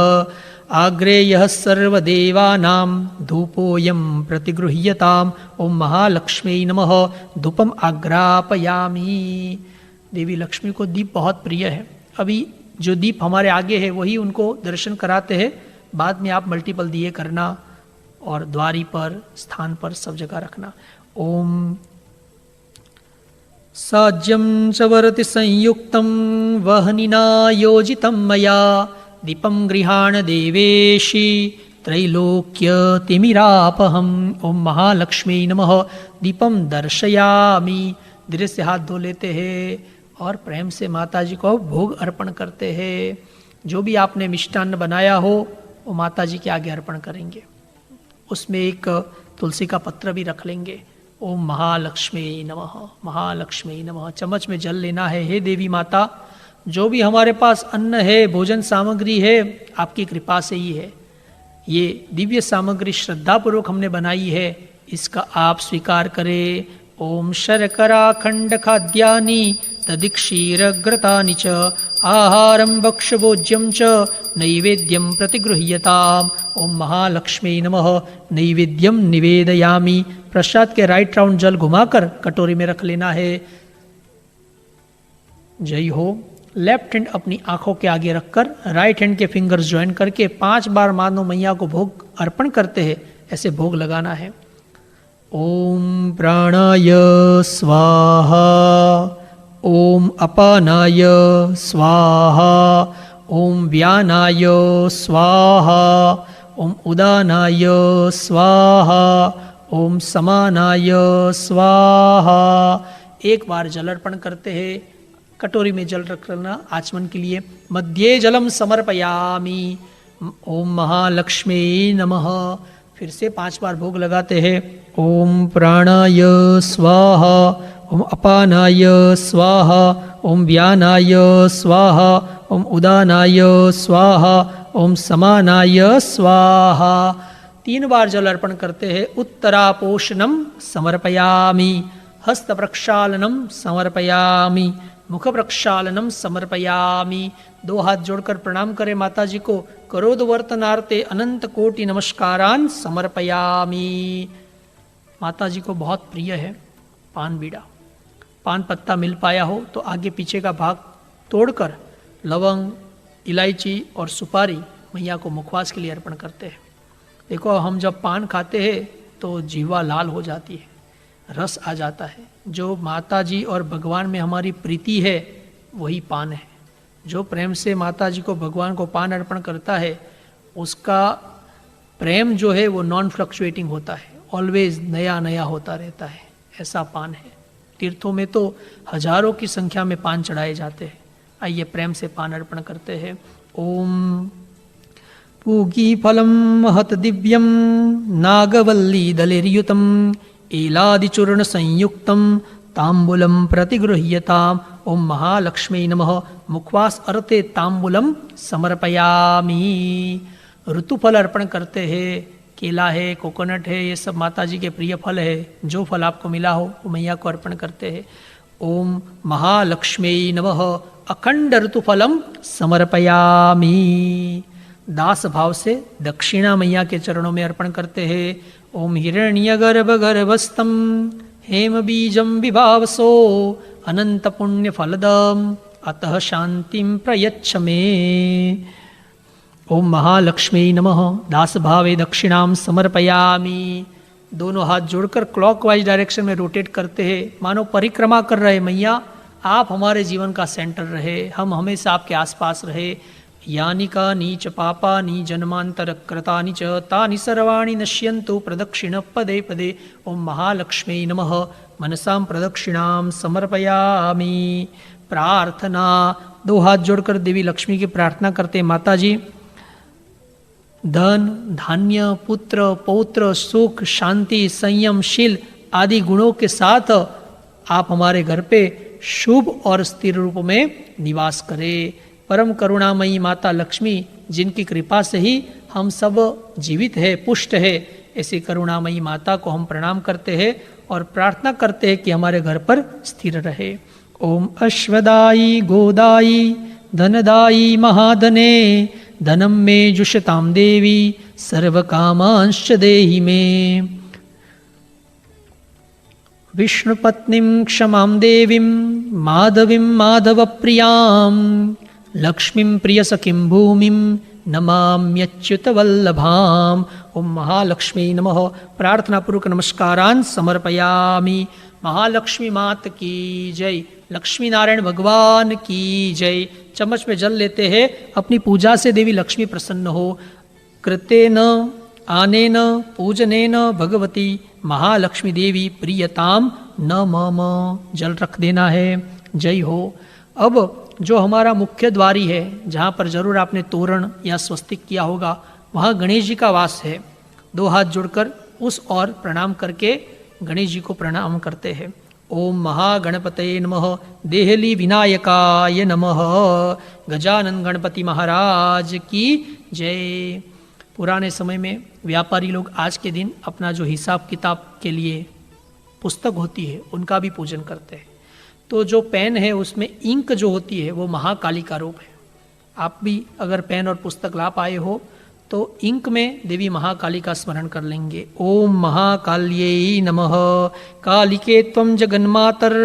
आग्रेयः सर्वदेवानां धूपोऽयं प्रतिगृह्यताम्। ओम महालक्ष्मी नमः। धूपम आग्रापयामि। देवी लक्ष्मी को दीप बहुत प्रिय है। अभी जो दीप हमारे आगे है वही उनको दर्शन कराते हैं। बाद में आप मल्टीपल दिए करना और द्वारी पर, स्थान पर सब जगह रखना। ओम साज्यं च वरति संयुक्तं वह्निना योजितं मया दीपं गृहाण देवेशी त्रैलोक्य तिमिरापहम। ओम महालक्ष्मी नमः। दीपम दर्शयामि। धीरे से हाथ धो लेते हैं और प्रेम से माता जी को भोग अर्पण करते हैं। जो भी आपने मिष्टान्न बनाया हो वो माता जी के आगे अर्पण करेंगे। उसमें एक तुलसी का पत्र भी रख लेंगे। ओम महालक्ष्मी नमः। महालक्ष्मी नमः। चम्मच में जल लेना है। हे देवी माता, जो भी हमारे पास अन्न है, भोजन सामग्री है, आपकी कृपा से ही है। ये दिव्य सामग्री श्रद्धापूर्वक हमने बनाई है, इसका आप स्वीकार करें। ओम शर्कराखंड खाद्यानि तदिक्षीरघृतानि च आहारं भक्ष्यभोज्यं च नैवेद्यं प्रतिगृह्यताम्। ओम महालक्ष्मी नमः। नैवेद्यम निवेदयामि। प्रसाद के राइट राउंड जल घुमाकर कटोरी में रख लेना है। जय हो। लेफ्ट हैंड अपनी आंखों के आगे रखकर राइट हैंड के फिंगर्स ज्वाइन करके 5 बार मानो मैया को भोग अर्पण करते हैं, ऐसे भोग लगाना है। ओम प्राणाय स्वाहा, ओम अपानाय स्वाहा, ओम व्यानाय स्वाहा, ओम उदानाय स्वाहा, ओम समानाय स्वाहा। एक बार जल अर्पण करते हैं। कटोरी में जल रख लेना आचमन के लिए। मध्य जलम समर्पयामि। ओम महालक्ष्मी नमः। फिर से 5 बार भोग लगाते हैं। ओम प्राणाय स्वाहा, ओम अपानाय स्वाहा, ओम व्यानाय स्वाहा, ओम उदानाय स्वाहा, ओम समानाय स्वाहा। 3 बार जल अर्पण करते हैं। उत्तरापोषणम समर्पयामि, हस्त प्रक्षालनम समर्पयामि, मुख प्रक्षालनम समर्पयामि। 2 हाथ जोड़कर प्रणाम करें माता जी को। करोद वर्तनार्ते अनंत कोटि नमस्कारान समर्पयामि। माता जी को बहुत प्रिय है पान बीड़ा। पान पत्ता मिल पाया हो तो आगे पीछे का भाग तोड़कर लवंग, इलायची और सुपारी मैया को मुखवास के लिए अर्पण करते हैं। देखो, हम जब पान खाते हैं तो जीवा लाल हो जाती है, रस आ जाता है। जो माता जी और भगवान में हमारी प्रीति है वही पान है। जो प्रेम से माता जी को, भगवान को पान अर्पण करता है, उसका प्रेम जो है वो नॉन फ्लक्चुएटिंग होता है, ऑलवेज नया नया होता रहता है। ऐसा पान है। तीर्थों में तो हजारों की संख्या में पान चढ़ाए जाते हैं। आइए प्रेम से पान अर्पण करते हैं। ओम पूगी फलम महत दिव्यम नागवल्ली दलेर्युतम एलादिचूर्ण संयुक्तम तांबूलम प्रतिगृह्यताम। ओम महालक्ष्मी नमः। मुखवास अर्थे तांबूलम समर्पयामि। ऋतुफल अर्पण करते हैं। केला है, कोकोनट है, ये सब माता जी के प्रिय फल है। जो फल आपको मिला हो वो मैया को अर्पण करते हैं। ओम महालक्ष्मी नमः। अखंड ऋतुफलम समर्पयामि। दास भाव से दक्षिणा मैया के चरणों में अर्पण करते हैं। ओम हिरण्यगर्भगर्भस्थं हेम बीजं विभावसो अनंत पुण्य फलदम अतः शांतिं प्रयच्छ मे। ओम महालक्ष्मी नमः। दास भावे दक्षिणाम समर्पयामि। दोनों हाथ जोड़कर क्लॉकवाइज डायरेक्शन में रोटेट करते हैं, मानो परिक्रमा कर रहे। मैया, आप हमारे जीवन का सेंटर रहे, हम हमेशा आपके आसपास रहे। यानि कानि च पापानि जन्मांतर कृतानि च तानि सर्वाणि नश्यन्तु प्रदक्षिण पदे पदे। ओम महालक्ष्मी नमः। मनसां प्रदक्षिणां समर्पयामि। प्रार्थना। 2 हाथ जोड़कर देवी लक्ष्मी की प्रार्थना करते। माता जी, धन, धान्य, पुत्र, पौत्र, सुख, शांति, संयम, शील आदि गुणों के साथ आप हमारे घर पे शुभ और स्थिर रूप में निवास करें। परम करुणामयी माता लक्ष्मी, जिनकी कृपा से ही हम सब जीवित है, पुष्ट है, ऐसी करुणामयी माता को हम प्रणाम करते हैं और प्रार्थना करते हैं कि हमारे घर पर स्थिर रहे। ओम अश्वदायी गोदायी धनदायी महाधने धनम मे जुषताम देवी सर्वकामांश्च देहि मे। विष्णुपत्नीं क्षमां देवीं माधवीं माधवप्रियां लक्ष्मीं प्रियसखीं भूमिं नमाम्यच्युतवल्लभाम्। ओम महालक्ष्मी नमः। प्रार्थना पूर्वक नमस्कारान् समर्पयामि। महालक्ष्मी मात की जय। लक्ष्मी नारायण भगवान की जय। चम्मच में जल लेते हैं। अपनी पूजा से देवी लक्ष्मी प्रसन्न हो। कृतेन आनेन पूजनेन भगवती महालक्ष्मी देवी प्रियताम न मम। जल रख देना है। जय हो। अब जो हमारा मुख्य द्वारी है, जहाँ पर जरूर आपने तोरण या स्वस्तिक किया होगा, वहाँ गणेश जी का वास है। 2 हाथ जोड़कर उस और प्रणाम करके गणेश जी को प्रणाम करते हैं। ओम महागणपतये नमः। देहली विनायकाय नमः। गजानन गणपति महाराज की जय। पुराने समय में व्यापारी लोग आज के दिन अपना जो हिसाब किताब के लिए पुस्तक होती है उनका भी पूजन करते हैं। तो जो पेन है उसमें इंक जो होती है वो महाकाली का रूप है। आप भी अगर पेन और पुस्तक ला पाए हो तो इंक में देवी महाकाली का स्मरण कर लेंगे। ओम महाकाल्यै नमः। कालिके त्वं जगन्मातर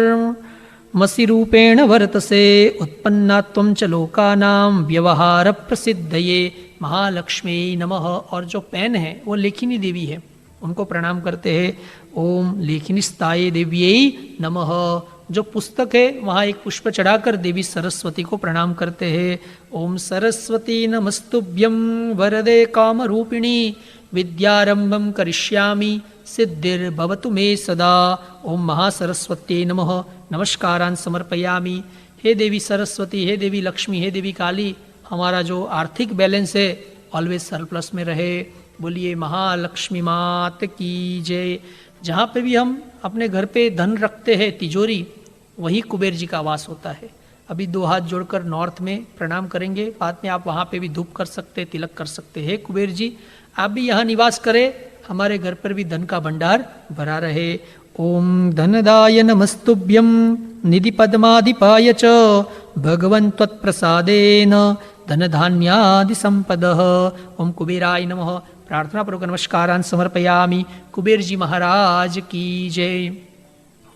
मसी रूपेण वर्तसे उत्पन्ना त्वं च लोकानां व्यवहार प्रसिद्धये महालक्ष्मी नमः। और जो पेन है वो लेखिनी देवी है, उनको प्रणाम करते हैं। ओम लेखिनिस्ताये देव्यै नमः। जो पुस्तक है वहाँ एक पुष्प चढ़ाकर देवी सरस्वती को प्रणाम करते हैं। ओम सरस्वती नमस्तुभ्यं वरदे काम रूपिणी विद्यारंभम करिष्यामि सिद्धिर्भवतु मे सदा। ओम महासरस्वत्यै नमः। नमस्कारान् समर्पयामि। हे देवी सरस्वती, हे देवी लक्ष्मी, हे देवी काली, हमारा जो आर्थिक बैलेंस है ऑलवेज सरप्लस में रहे। बोलिए महालक्ष्मी मात की जय। जहाँ पे भी हम अपने घर पे धन रखते हैं तिजोरी, वही कुबेर जी का वास होता है। अभी 2 हाथ जोड़कर नॉर्थ में प्रणाम करेंगे, बाद में आप वहाँ पे भी धूप कर सकते, तिलक कर सकते हैं। कुबेर जी आप भी यहाँ निवास करें, हमारे घर पर भी धन का भंडार भरा रहे। ओम धनदाय नमस्तुभ्यं निधि पद्माधिपाय च भगवन् त्वत्प्रसादेन धनधान्यादि संपदः। ओम कुबेराय नमः। प्रार्थना पूर्वक नमस्कारान् समर्पयामि। कुबेर जी महाराज की जय।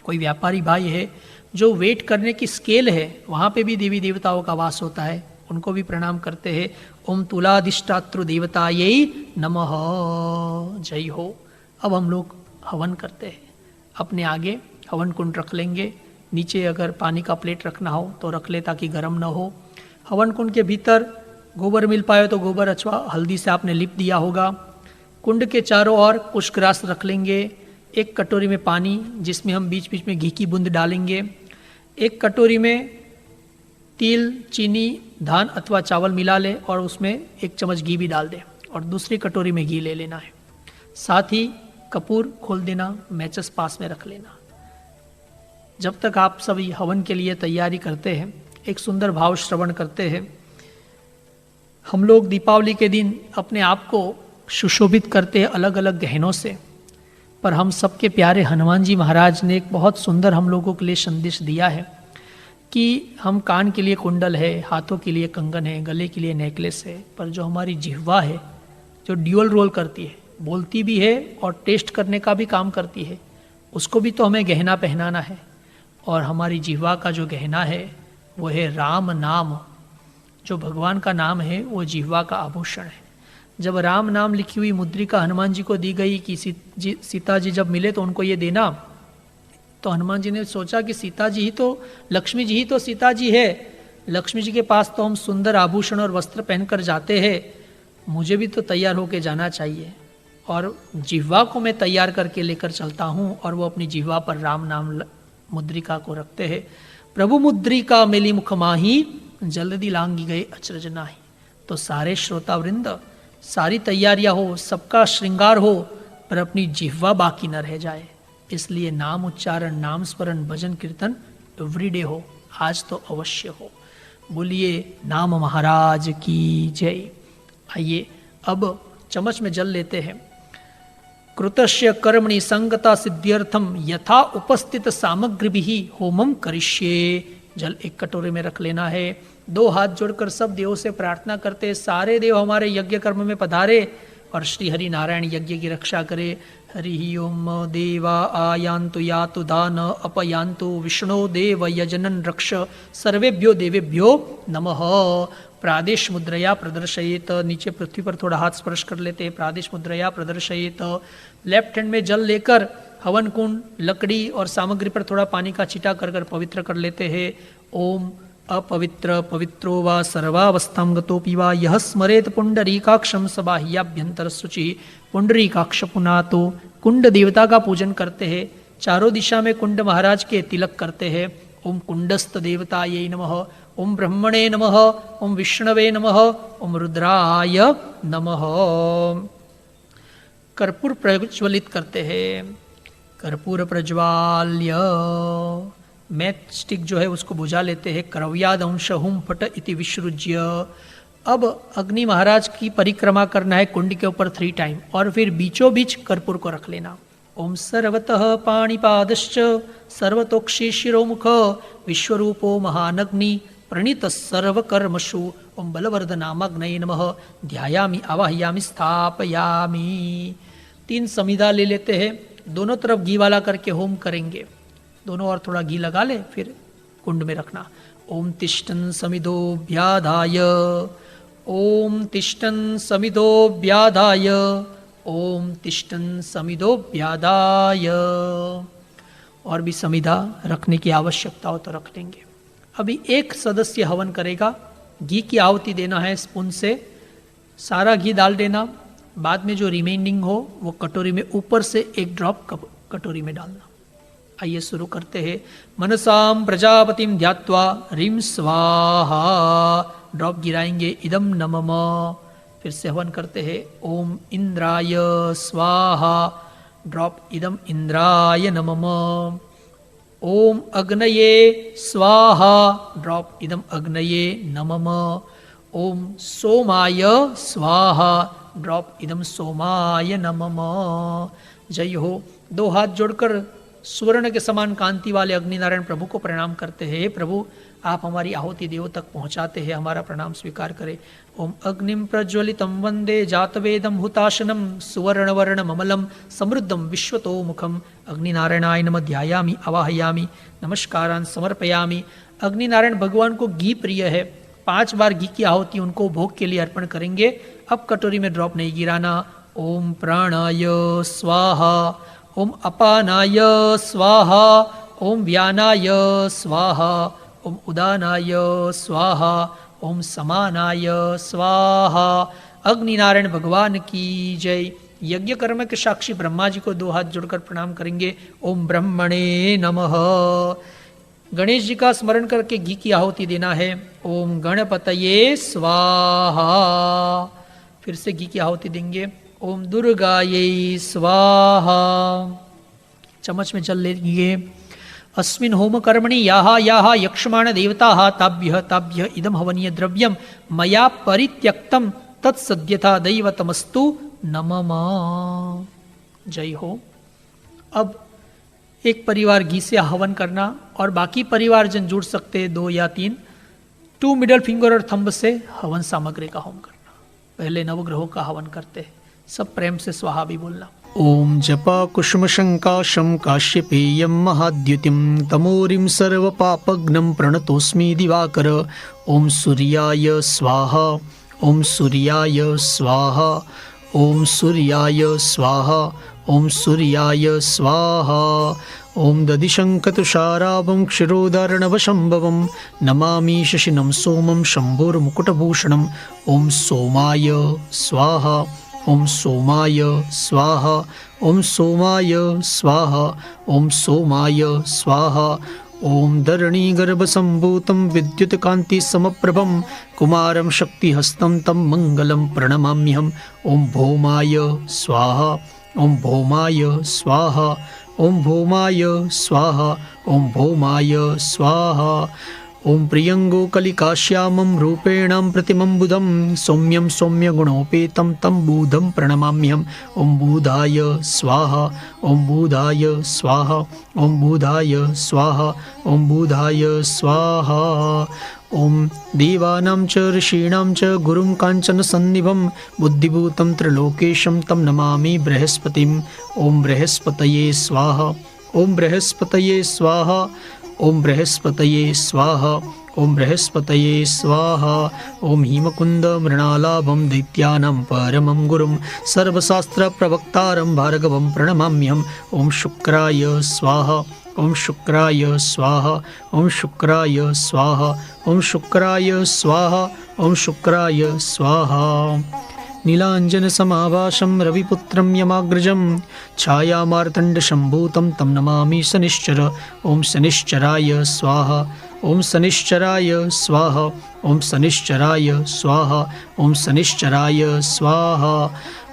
कोई व्यापारी भाई है जो वेट करने की स्केल है, वहाँ पे भी देवी देवताओं का वास होता है, उनको भी प्रणाम करते हैं। ओम तुलाधिष्ठातृ देवतायै नमः। जय हो। अब हम लोग हवन करते हैं। अपने आगे हवन कुंड रख लेंगे, नीचे अगर पानी का प्लेट रखना हो तो रख ले ताकि गर्म ना हो। हवन कुंड के भीतर गोबर मिल पाए तो गोबर अथवा हल्दी से आपने लिप दिया होगा। कुंड के चारों ओर पुष्पग्रास रख लेंगे। एक कटोरी में पानी जिसमें हम बीच बीच में घी की बूंद डालेंगे। एक कटोरी में तिल, चीनी, धान अथवा चावल मिला ले और उसमें 1 चम्मच घी भी डाल दे और दूसरी कटोरी में घी ले लेना है। साथ ही कपूर खोल देना, मैचेस पास में रख लेना। जब तक आप सभी हवन के लिए तैयारी करते हैं, एक सुंदर भाव श्रवण करते हैं। हम लोग दीपावली के दिन अपने आप को सुशोभित करते हैं अलग अलग गहनों से, पर हम सबके प्यारे हनुमान जी महाराज ने एक बहुत सुंदर हम लोगों के लिए संदेश दिया है कि हम कान के लिए कुंडल है, हाथों के लिए कंगन है, गले के लिए नेकलेस है, पर जो हमारी जिह्वा है जो ड्यूअल रोल करती है, बोलती भी है और टेस्ट करने का भी काम करती है, उसको भी तो हमें गहना पहनाना है। और हमारी जिह्वा का जो गहना है वो है राम नाम। जो भगवान का नाम है वो जिह्वा का आभूषण है। जब राम नाम लिखी हुई मुद्रिका हनुमान जी को दी गई कि सीता जी जब मिले तो उनको ये देना, तो हनुमान जी ने सोचा कि सीता जी ही तो, लक्ष्मी जी ही तो सीता जी है, लक्ष्मी जी के पास तो हम सुंदर आभूषण और वस्त्र पहनकर जाते हैं, मुझे भी तो तैयार होकर जाना चाहिए और जिह्वा को मैं तैयार करके लेकर चलता हूँ। और वो अपनी जिह्वा पर राम नाम मुद्रिका को रखते हैं। प्रभु मुद्रिका मिली मुख माही जल्दी लांगी गए अचरज नाही। तो सारे श्रोता वृंद, सारी तैयारियां हो, सबका श्रृंगार हो, पर अपनी जिह्वा बाकी न रह जाए, इसलिए नाम उच्चारण, नाम स्मरण, भजन कीर्तन एवरीडे हो, आज तो अवश्य हो। बोलिए नाम महाराज की जय। आइए अब चम्मच में जल लेते हैं। कृतस्य कर्मणि संगता सिद्ध्यर्थम यथा उपस्थित सामग्रीभिः होमम करिष्ये। जल 1 कटोरे में रख लेना है। 2 हाथ जोड़कर सब देवों से प्रार्थना करते, सारे देव हमारे यज्ञ कर्म में पधारे और श्री हरि नारायण यज्ञ की रक्षा करे। हरि ओम देवा आयान्तु यातु दान अपयान्तु विष्णु देव यजनन रक्ष सर्वेभ्यो देवेभ्यो नमः। प्रादेश मुद्रया प्रदर्शयेत। नीचे पृथ्वी पर थोड़ा हाथ स्पर्श कर लेते हैं। प्रादेश मुद्रया प्रदर्शयेत। लेफ्ट हैंड में जल लेकर हवन कुंड, लकड़ी और सामग्री पर थोड़ा पानी का छींटा कर पवित्र कर लेते हैं। ओम अपवित्र पवित्रो वा सर्वावस्थां गतोऽपि वा यः स्मरेत पुंडरीकाक्षं स बाह्याभ्यंतर शुचि। पुंडरीकाक्ष पुनातो। कुंड देवता का पूजन करते हैं। चारों दिशा में कुंड महाराज के तिलक करते हैं। ओम कुंडस्थ देवतायै नमः। ओम ब्रह्मणे नमः। ओम विष्णवे नमः। ओम रुद्राय नमः। कर्पूर प्रज्वलित करते हैं। कर्पूर प्रज्वाल्य। मैच स्टिक जो है उसको बुझा लेते हैं। करव्याद अंश हुम फट इति विसृज्य। अब अग्नि महाराज की परिक्रमा करना है कुंड के ऊपर 3 टाइम और फिर बीचों बीच कर्पूर को रख लेना। ओम सर्वतः पाणिपादश्च सर्वतोक्षि शिरोमुख विश्वरूपो महानग्नि प्रणीत सर्वकर्मसु ओम बलवर्धनामग्नये नमः ध्यायामि आवाहयामि स्थापयामि। 3 समिधा ले लेते हैं, दोनों तरफ घी वाला करके होम करेंगे। दोनों और थोड़ा घी लगा ले, फिर कुंड में रखना। ओम तिष्ठन् समिधोऽभ्याधाय, ओम तिष्ठन् समिधोऽभ्याधाय, ओम तिष्ठन् समिधोऽभ्याधाय। और भी समिधा रखने की आवश्यकता हो तो रख लेंगे। अभी एक सदस्य हवन करेगा, घी की आहुति देना है स्पून से, सारा घी डाल देना। बाद में जो रिमेनिंग हो वो कटोरी में ऊपर से 1 ड्रॉप कटोरी में डालना। आइए शुरू करते हैं। मनसाम प्रजापतिम ध्यात्वा ह्रीं स्वाहा, ड्रॉप गिराएंगे इदम नमः। फिर से हवन करते हैं। ओम इंद्राय स्वाहा, ड्रॉप इदम इंद्राय नमः। ओम अग्नये स्वाहा, ड्रॉप इदम अग्नये नमः। ओम सोमाय स्वाहा, ड्रॉप इदम सोमाय नमः। जय हो। 2 हाथ जोड़कर सुवर्ण के समान कांति वाले अग्निनारायण प्रभु को प्रणाम करते हैं। प्रभु आप हमारी आहुति देव तक पहुंचाते हैं, हमारा प्रणाम स्वीकार करें। ओम अग्निम प्रज्वलितम वंदे जातवेदम हुताशनम सुवर्णवर्ण ममलम समृद्धम विश्वतो मुखम अग्निनारायणाय नमः ध्यायामि आवाहयामि नमस्कारान् समर्पयामि। अग्निनारायण भगवान को घी प्रिय है। 5 बार घी की आहुति उनको भोग के लिए अर्पण करेंगे। अब कटोरी में ड्रॉप नहीं गिराना। ओम प्राणाय स्वाहा, ओम अपानाय स्वाहा, ओम व्यानाय स्वाहा, ओम उदानाय स्वाहा, ओम समानाय स्वाहा। अग्निनारायण भगवान की जय। यज्ञ कर्म के साक्षी ब्रह्मा जी को 2 हाथ जोड़कर प्रणाम करेंगे। ओम ब्रह्मणे नमः। गणेश जी का स्मरण करके घी की आहुति देना है। ओम गणपतये स्वाहा। फिर से घी की आहुति देंगे। ओम दुर्गायै स्वाहा। चम्मच में जल लेंगे। अस्मिन् होम कर्मणि याहा याहा यक्षमाण देवताः ताभ्यः ताभ्यः इदं हवनीय द्रव्यं मया परित्यक्तं तत्सद्यथा दैवतमस्तु नमः। जय हो। अब एक परिवार घी से हवन करना और बाकी परिवारजन जुड़ सकते हैं 2 या 3। 2 मिडल फिंगर और थंब से हवन सामग्री का होम करना। पहले नवग्रहों का हवन करते हैं। सब प्रेम से स्वाहा भी बोलना। ओम जपा कुसुम शंकाशं काश्यपेयं महाद्युतिं तमोरिं सर्वपापघ्नं प्रणतोस्मि दिवाकर। ओम सूर्याय स्वाहा, ओम सूर्याय स्वाहा, ओम सूर्याय स्वाहा, ओम सूर्याय स्वाहा। ओम दधिशंखतुषाराभं क्षीरोदार्णवशंभवं नमामि शशिनं सोमं शम्भोर्मुकुटभूषणम्। ओम सोमाय स्वाहा, ओम सोमाय स्वाहा, ओम सोमाय स्वाहा, ओम सोमाय स्वाहा। ओम धरणीगर्भसम्भूतं विद्युत्कान्तिसमप्रभं कुमारं शक्तिहस्तं तं मङ्गलं प्रणमाम्यहम्। ओम भौमाय स्वाहा, ओम भौमाय स्वाहा, ओम भौमाय स्वाहा, ओम भौमाय स्वाहा। ओम प्रियंगो कलिकाश्यामं रूपेणां प्रतिमं बुधं सौम्यं सौम्यगुणोपेतं तं बुधं प्रणमाम्यहम्। ओम बुधाय स्वाहा, ओम बुधाय स्वाहा, ओम बुधाय स्वाहा, ओम बुधाय स्वाहा। ओम देवानां च ऋषीणां च गुरुं काञ्चनसन्निभं बुद्धिभूतं त्रिलोकेशं तं नमामि बृहस्पतिम्। ओम बृहस्पतये स्वाहा, ओम बृहस्पतये स्वाहा, ओम बृहस्पतये स्वाहा, ओम बृहस्पतये स्वाहा। ओम हिमकुंद मृणालाभं दैत्यानां परमं गुरुं सर्वशास्त्रप्रवक्तारं भार्गवं प्रणमाम्यहम्। ओम शुक्राय स्वाहा, ओम शुक्राय स्वाहा, ओम शुक्राय स्वाहा, ओम शुक्राय स्वाहा, ओम शुक्राय स्वाहा। नीलाञ्जनसमाभासं रविपुत्रं यमाग्रजं छायामार्तण्डसम्भूतं तं नमामि शनिश्चर। ओम शनिश्चराय स्वाहा, ओम शनिश्चराय स्वाहा, ओम शनिश्चराय स्वाहा, ओम शनिश्चराय स्वाहा।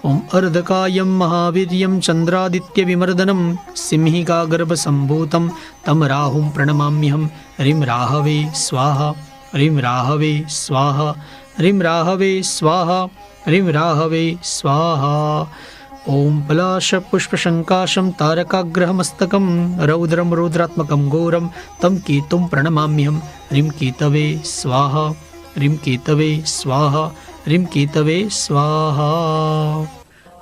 ओम अर्धकायं महावीर्यं चन्द्रादित्यविमर्दनं सिंहिकागर्भसम्भूतं तं राहुं प्रणमाम्यहम्। ह्रीं राहवे स्वाहा, ह्रीं राहवे स्वाहा, ह्रीं राहवे स्वाहा, ह्रीं राहवे स्वाहा। ओम पलाश पुष्पशंकाशं तारकाग्रहमस्तकं रौद्रं रौद्रात्मकं घोरं तं केतुं प्रणमाम्यहं। ह्रीं केतवे स्वाहा, ह्रीं केतवे स्वाहा, ह्रीं केतवे स्वाहा।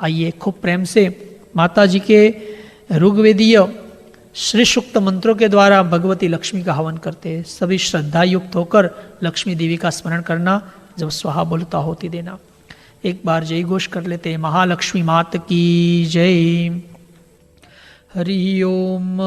आइए खूब प्रेम से माता जी के ऋग्वेदीय श्री सूक्त मंत्रों के द्वारा भगवती लक्ष्मी का हवन करते हैं। सभी श्रद्धा युक्त होकर लक्ष्मी देवी का स्मरण करना, जब स्वाहा बोलता होती देना। एक बार जय घोष कर लेते हैं। महालक्ष्मी मात की जय। हरि ओम।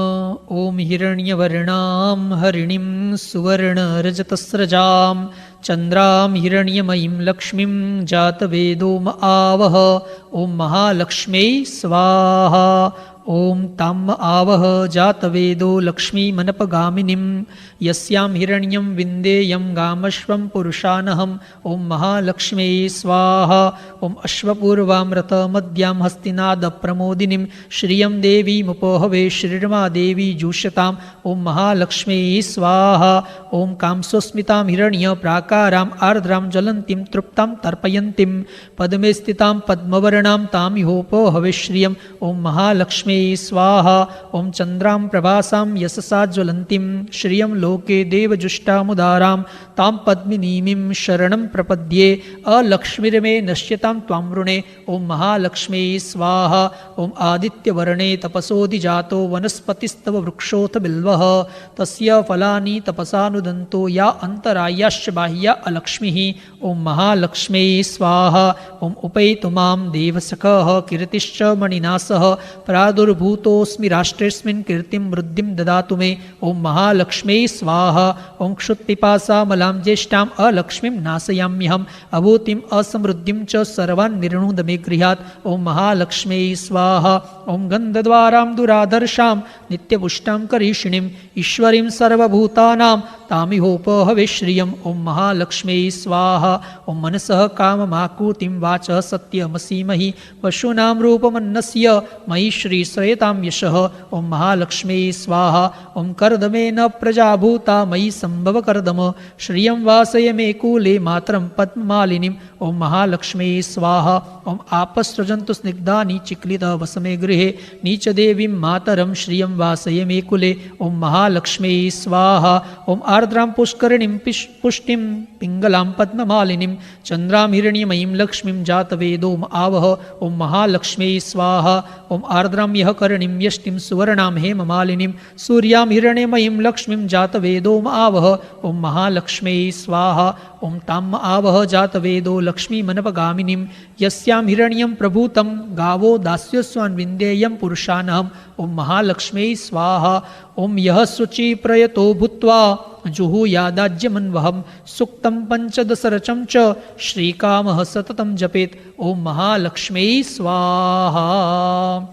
ओम हिरण्यवर्णां हरिणीं सुवर्णरजतस्रजां चंद्रां हिरण्यमयीं लक्ष्मीं जातवेदोम आवह। ओम महालक्ष्म्यै स्वाहा। ओम ताम आवह जातवेदो लक्ष्मीमनपगामिनीं यस्यां हिरण्यं विन्देयं गामश्वं पुरुषानहम्। ओम महालक्ष्म्यै स्वाहा। ओम अश्वपूर्वामृतमद्यां हस्तिनादप्रमोदिनीं श्रियं देवीमुपहवे श्रीर्मा देवी जुष्यताम्। ओम महालक्ष्म्यै स्वाहा। ओम कांसोस्मितां हिरण्यप्राकाराम् आर्द्रां ज्वलन्तीं तृप्तां तर्पयन्तीं पद्मे स्थितां पद्मवर्णां तामिहोपहवे श्रियम्। ओम महालक्ष्म्यै स्वाहा। ओम चंद्रां प्रभासां यशसा ज्वलन्तीं श्रियं लोके देवजुष्टामुदारां तां पद्मिनीमीं शरणं प्रपद्ये अलक्ष्मीर्मे नश्यतां त्वां वृणे। ओम महालक्ष्म्यै स्वाहा। ओम आदित्यवर्णे तपसोऽधिजातो वनस्पतिस्तव वृक्षोऽथ बिल्वः तस्य फलानि तपसानुदन्तो या अन्तरायाश्च बाह्या अलक्ष्मीः। ओम महालक्ष्म्यै स्वाहा। ओम उपैतु मां देवसखः कीर्तिश्च मणिना सह प्रादुर्भूतोऽस्मि राष्ट्रेऽस्मिन् कीर्तिं वृद्धिं ददातु मे। ओम महालक्ष्म्यै स्वाहा। ओम क्षुत्पिपासामलां ज्येष्ठाम् अलक्ष्मीं नाशयाम्यहम् अभूतिम् असमृद्धिं च सर्वान् निर्णुद मे गृहात्। ओम महालक्ष्म्यै स्वाहा। ओम गन्धद्वारां दुराधर्षां नित्यपुष्टां करीषिणीं ईश्वरीं सर्वभूतानां तामिहोपहवे श्रियम्। ओम महालक्ष्म्यै स्वाहा। ओम मनसः काममाकुतिं वाचः सत्यमसीमहि पशूनां रूपमन्नस्य मयि श्रीश्रयतां यशः। ओम महालक्ष्म्यै स्वाहा। ओम कर्दमेन प्रजाभूता मयि संभव कर्दम श्रियं वासय मे कूले मातरं पद्ममालिनीम्। ओम महालक्ष्म्यै स्वाहा। ओम आपस्रजन्तु स्निग्धानि चिक्लितः वसमे गृहे नीचदेवीं मातरं श्रियं वासय मे कुले। ओम महालक्ष्म्यै स्वाहा। ओम आर्द्रां पुष्करिणीं पुष्टिं पिङ्गलां पद्ममालिनीं चन्द्रां हिरण्यमयीं लक्ष्मीं जातवेदोम आवह। ओम महालक्ष्म्यै स्वाहा। ओम आर्द्रां यः करणीं यष्टिं सुवर्णां हेममालिनीं सूर्यां हिरण्यमयीं लक्ष्मीं जातवेदोम आवह। ओम महालक्ष्म्यै स्वाहा। ओम ताम आवह जातवेदो लक्ष्मीमनपगामिनीं यस्यां हिरण्यं प्रभूतं गावो दास्यस्वान् विन्देयं पुरुषानहम्। ओम महालक्ष्म्यै स्वाहा। ओम यः शुचिप्रयतो भूत्वा जुहुयादाज्यमन्वहं सुक्तं पंचदशरचं च श्रीकामः सततं जपेत्। ओम महालक्ष्म्यै स्वाहा।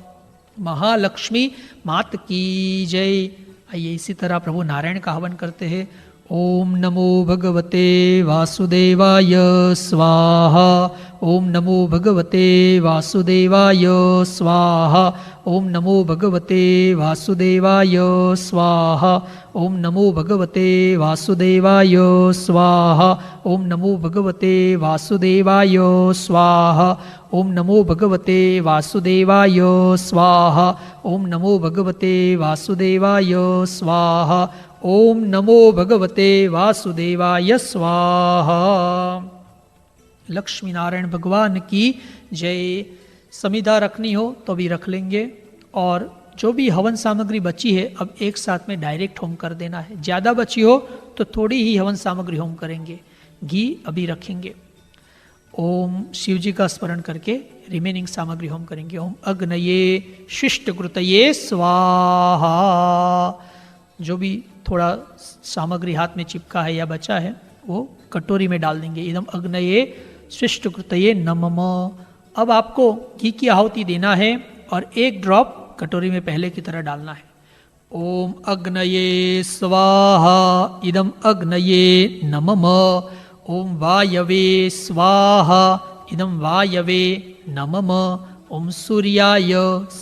महालक्ष्मी मात की जय। आइए इसी तरह प्रभु नारायण का हवन करते हैं। ओम नमो भगवते वासुदेवाय स्वाहा। ओम नमो भगवते वासुदेवाय स्वाहा। ओम नमो भगवते वासुदेवाय स्वाहा। ओम नमो भगवते वासुदेवाय स्वाहा। ओम नमो भगवते वासुदेवाय स्वाहा। ओम नमो भगवते वासुदेवाय स्वाहा। ओम नमो भगवते वासुदेवाय स्वाहा। ओम नमो भगवते वासुदेवाय स्वाहा। लक्ष्मी नारायण भगवान की जय। समिधा रखनी हो तो भी रख लेंगे, और जो भी हवन सामग्री बची है अब एक साथ में डायरेक्ट होम कर देना है। ज़्यादा बची हो तो थोड़ी ही हवन सामग्री होम करेंगे। घी अभी रखेंगे। ओम शिव जी का स्मरण करके रिमेनिंग सामग्री होम करेंगे। ओम अग्नये शिष्टकृतये स्वाहा। जो भी थोड़ा सामग्री हाथ में चिपका है या बचा है वो कटोरी में डाल देंगे। इदम अग्नये शिष्टकृतये नमः। अब आपको घी की आहुति देना है और एक ड्रॉप कटोरी में पहले की तरह डालना है। ओम अग्नये स्वाहा। इदम अग्नये नमः। ओम वायवे स्वाहा। इदम वायवे नमः। ओम सूर्याय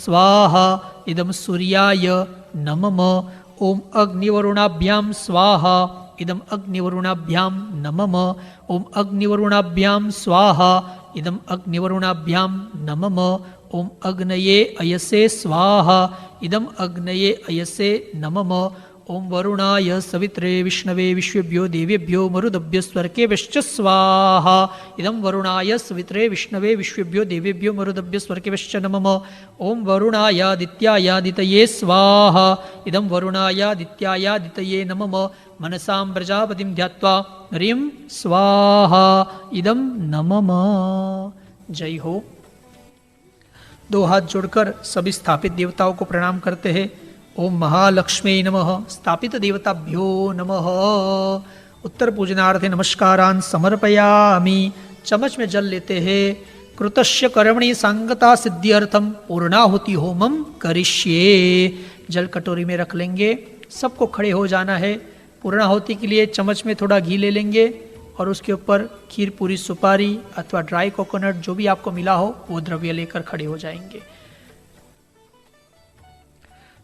स्वाहा। इदम सूर्याय नमः। ओम अग्निवरुणाभ्यां स्वाहा। इदम अग्निवरुणाभ्यां नमः। ओम अग्निवरुणाभ्यां स्वाहा। इदम अग्निवरुणाभ्यां नमः। ओम अग्नये अयसे स्वाहा इदम अग्नये अयसे नमः। ओम वरुणाय सवित्रे विष्णवे विश्वेभ्यो देवेभ्यो मरुदभ्य स्वर्केभ्यश्च स्वाहा इदम वरुणाय सवित्रे विष्णवे विश्वेभ्यो देवेभ्यो मरुदभ्य स्वर्केभ्यश्च नमः। ओम वरुणायादित्यायादितये स्वाहा इदम वरुणायादित्यायादितये नमः। मनसां प्रजापतिं ध्यात्वा ह्रीं स्वाहा इदम नमः। जय हो। दो हाथ जोड़कर सभी स्थापित देवताओं को प्रणाम करते हैं। ओम महालक्ष्मी नमः। स्थापित देवताभ्यो नमः। उत्तर पूजनार्थे नमस्कारान् समर्पयामि। चम्मच में जल लेते हैं। कृतस्य कर्मणि सांगता सिद्ध्यर्थम पूर्णाहुति होमम करिष्ये। जल कटोरी में रख लेंगे। सबको खड़े हो जाना है। पूर्णाहुति के लिए चम्मच में थोड़ा घी ले लेंगे और उसके ऊपर खीर पूरी सुपारी अथवा ड्राई कोकोनट जो भी आपको मिला हो वो द्रव्य लेकर खड़े हो जाएंगे।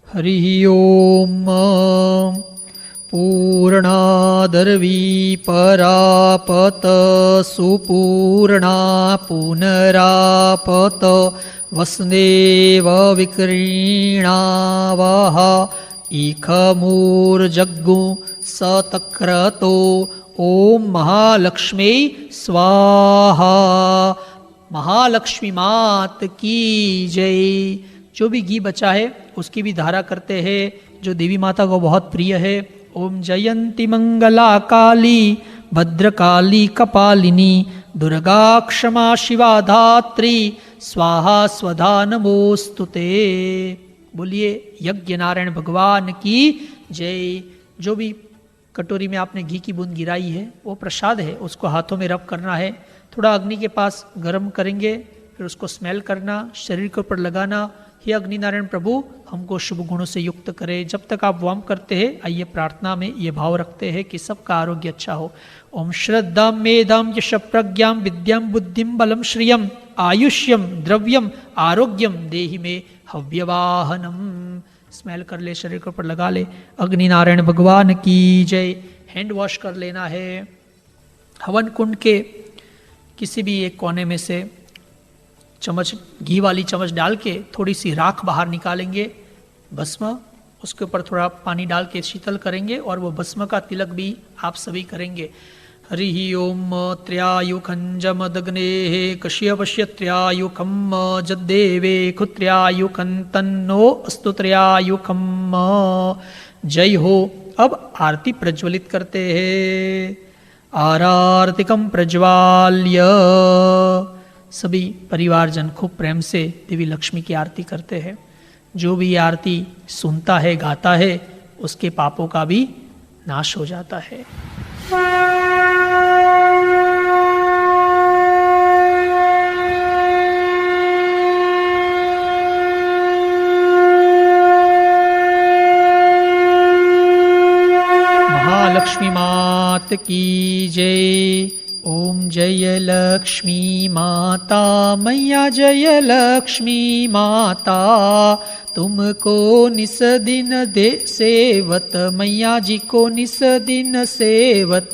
हरि ओम। पूर्णादर्वी परापत सुपूर्णा पुनरापत वसुदेव विक्रीणावः इखमूर्जग्गु सतक्रतो। ओम महालक्ष्मी स्वाहा। महालक्ष्मी मात की जय। जो भी घी बचा है उसकी भी धारा करते हैं जो देवी माता को बहुत प्रिय है। ओम जयंती मंगला काली भद्रकाली कपालिनी दुर्गा क्षमा शिवा धात्री स्वाहा स्वधा नमोस्तुते। बोलिए यज्ञ नारायण भगवान की जय। जो भी कटोरी में आपने घी की बूंद गिराई है वो प्रसाद है, उसको हाथों में रब करना है। थोड़ा अग्नि के पास गर्म करेंगे, फिर उसको स्मेल करना, शरीर के ऊपर लगाना। हे अग्नि नारायण प्रभु हमको शुभ गुणों से युक्त करे। जब तक आप वाम करते हैं आइए प्रार्थना में ये भाव रखते हैं कि सबका आरोग्य अच्छा हो। ओम श्रद्धां मेधां यश प्रज्ञां विद्यां बुद्धिं बलं श्रियं आयुष्यम द्रव्यम आरोग्यम देहि में हव्यवाहनम। स्मेल कर ले, शरीर के ऊपर लगा ले। अग्नि नारायण भगवान की जय। हैंड वॉश कर लेना है। हवन कुंड के किसी भी एक कोने में से चम्मच घी वाली चम्मच डाल के थोड़ी सी राख बाहर निकालेंगे, भस्म, उसके ऊपर थोड़ा पानी डाल के शीतल करेंगे और वो भस्म का तिलक भी आप सभी करेंगे। हरि ओम त्र्यायुखंजमदग्नेः कश्यपस्य त्र्यायुखं जद्देवे खुत्र्यायुखं तन्नो अस्तु त्र्यायुखं। जय हो। अब आरती प्रज्वलित करते हैं। आरार्तिकं प्रज्वाल्य। सभी परिवारजन खूब प्रेम से देवी लक्ष्मी की आरती करते हैं। जो भी आरती सुनता है गाता है उसके पापों का भी नाश हो जाता है। महालक्ष्मी मात की जय। ओम जय लक्ष्मी माता मैया जय लक्ष्मी माता। तुमको निस दिन दे सेवत मैया जी को निस दिन सेवत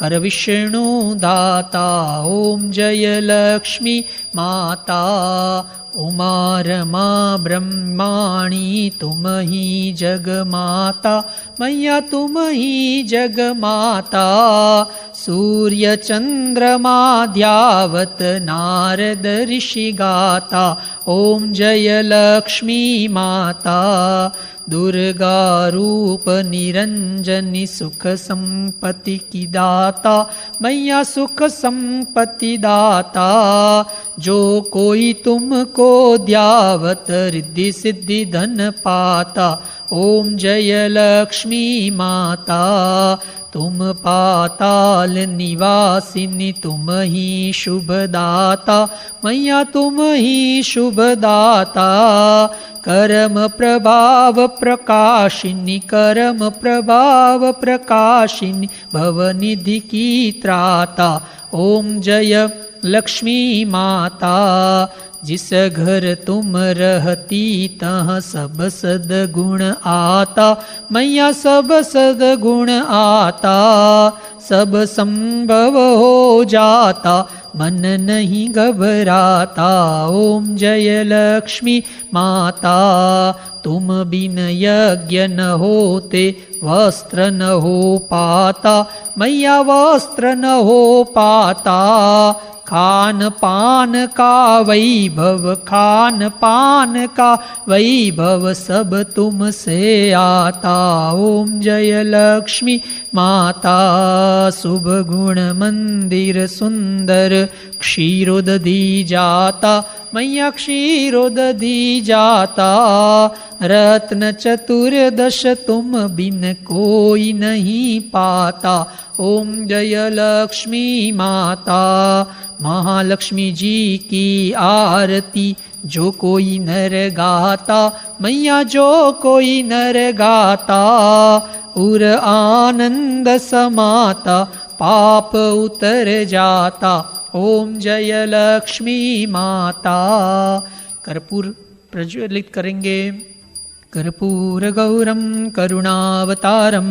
हर विष्णु दाता। ओम जय लक्ष्मी माता। उमा रमा ब्रह्माणी तुम ही जग माता मैया तुम ही जग माता। सूर्य चंद्रमा ध्यावत नारद ऋषि गाता। ओम जय लक्ष्मी माता। दुर्गा रूप निरंजनी सुख संपत्ति की दाता मैया सुख संपत्ति दाता। जो कोई तुमको ध्यावत रिद्धि सिद्धि धन पाता। ओम जय लक्ष्मी माता। तुम पाताल निवासिनी तुम ही शुभ दाता मैया तुम ही शुभ दाता। कर्म प्रभाव प्रकाशिनी कर्म प्रभाव प्रकाशिनी भवनिधि की त्राता। ओम जय लक्ष्मी माता। जिस घर तुम रहती तहाँ सब सद्गुण आता मैया सब सद्गुण आता। सब संभव हो जाता, मन नहीं घबराता। ओम जय लक्ष्मी माता, तुम बिन यज्ञ न होते, वस्त्र न हो पाता, मैया वस्त्र न हो पाता। खान पान का वैभव, खान पान का वैभव सब तुमसे आता। ओम जय लक्ष्मी माता, शुभ गुण मंदिर सुंदर, क्षीरोदधी जाता, मैया क्षीरोदधी जाता। रत्न चतुर्दश तुम बिन कोई नहीं पाता। ओम जय लक्ष्मी माता, महालक्ष्मी जी की आरती जो कोई नर गाता, मैया जो कोई नर गाता। उर आनंद समाता, पाप उतर जाता। ओम जय लक्ष्मी माता। कर्पूर प्रज्वलित करेंगे। कर्पूर गौरम करुणावतारम,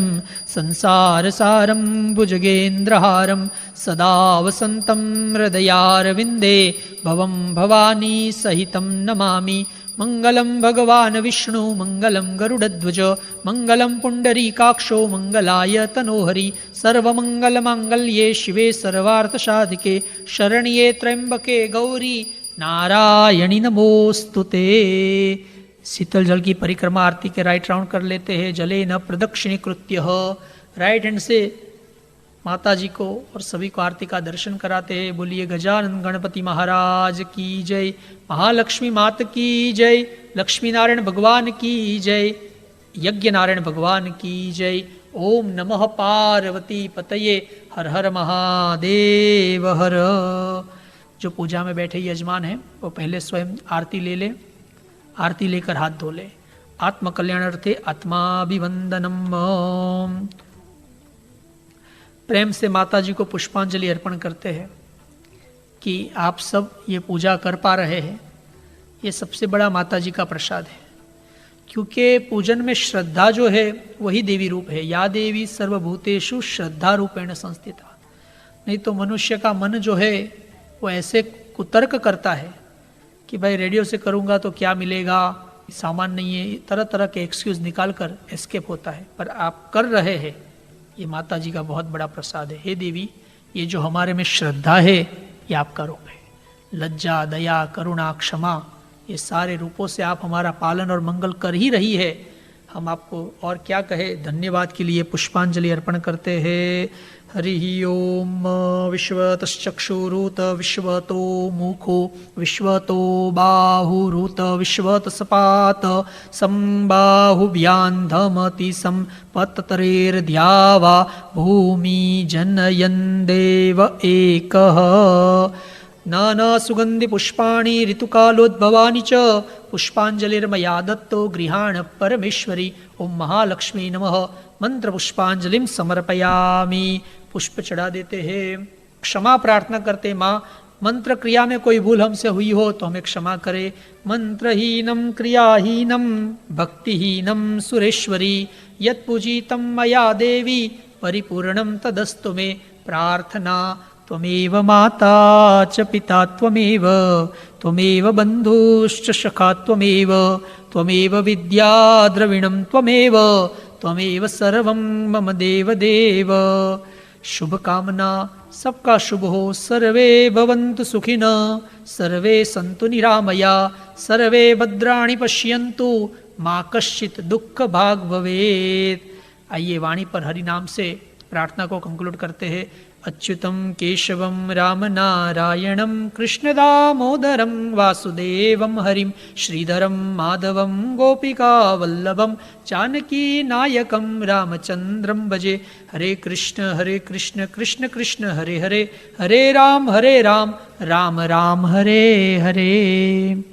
संसार सारम भुजगेन्द्रहारम, सदा वसंतम हृदयारविंदे, भवम भवानी सहितं नमामि। मंगलम भगवान विष्णु, मंगलम गरुड़ध्वज, मंगलम पुंडरीकाक्षो, मंगलाय तनोहरि। सर्वमंगल मांगल्ये शिवे सर्वार्थसाधिके, शरण्ये त्र्यंबके गौरी नारायणी नमोस्तुते। शीतल जल की परिक्रमा आरती के राइट राउंड कर लेते हैं। जले न प्रदक्षिणीकृत्य, राइट हैंड से माता जी को और सभी को आरती का दर्शन कराते हैं। बोलिए गजानन गणपति महाराज की जय, महालक्ष्मी मात की जय, लक्ष्मी नारायण भगवान की जय, यज्ञ नारायण भगवान की जय। ओम नमः पार्वती पतये, हर हर महादेव हर। जो पूजा में बैठे यजमान हैं वो पहले स्वयं आरती ले लें, आरती लेकर हाथ धो ले। आत्म कल्याणार्थे आत्माभिवंदनम। प्रेम से माता जी को पुष्पांजलि अर्पण करते हैं कि आप सब ये पूजा कर पा रहे हैं। ये सबसे बड़ा माता जी का प्रसाद है, क्योंकि पूजन में श्रद्धा जो है वही देवी रूप है। या देवी सर्वभूतेषु श्रद्धा रूपेण संस्थिता। नहीं तो मनुष्य का मन जो है वो ऐसे कुतर्क करता है कि भाई रेडियो से करूँगा तो क्या मिलेगा, सामान नहीं है, तरह तरह के एक्सक्यूज निकाल कर एस्केप होता है। पर आप कर रहे हैं, ये माता जी का बहुत बड़ा प्रसाद है। हे देवी, ये जो हमारे में श्रद्धा है ये आपका रूप है। लज्जा, दया, करुणा, क्षमा, ये सारे रूपों से आप हमारा पालन और मंगल कर ही रही है। हम आपको और क्या कहे, धन्यवाद के लिए पुष्पांजलि अर्पण करते हैं। हरि ओम। विश्वतश्चक्षुरुत विश्वतो मुखो, विश्वतो बाहुरुत विश्वत सपात, संबाहुभ्यान्धमति संपत्तरेर्द्यावा, भूमि जनयन् देव एकः। नाना सुगंधि पुष्पाणि ऋतुकालोद्भवानि च, पुष्पांजलिर्मया दत्तो गृहाण परमेश्वरी। ओम महालक्ष्मी नमः। मंत्र पुष्पांजलिम समर्पयामि। पुष्प चढ़ा देते हैं, क्षमा प्रार्थना करते। माँ, मंत्र क्रिया में कोई भूल हमसे हुई हो तो हमें क्षमा करे। मंत्रहीनम क्रियाहीनम भक्तिहीनम सुरेश्वरी, यत् पूजितं मया देवी परिपूर्णं तदस्तु मे। प्रार्थना त्वमेव माता च पिता त्वमेव, त्वमेव बन्धुश्च सखा त्वमेव, त्वमेव विद्या द्रविणं त्वमेव, त्वमेव सर्वं मम देव देव। शुभ कामना सबका शुभ हो। सर्वे भवन्तु सुखिनः, सर्वे सन्तु निरामया, सर्वे भद्राणि पश्यन्तु, मा कश्चित् दुःख भाग् भवेत्। आइए वाणी पर हरि नाम से प्रार्थना को कंक्लूड करते हैं। अच्युतं केशवं राम नारायणं कृष्ण दामोदरं वासुदेवं हरिं श्रीधरं माधवं गोपिका वल्लभं जानकी नायकं रामचंद्रं भजे। हरे कृष्ण कृष्ण कृष्ण हरे हरे, हरे राम राम राम हरे हरे।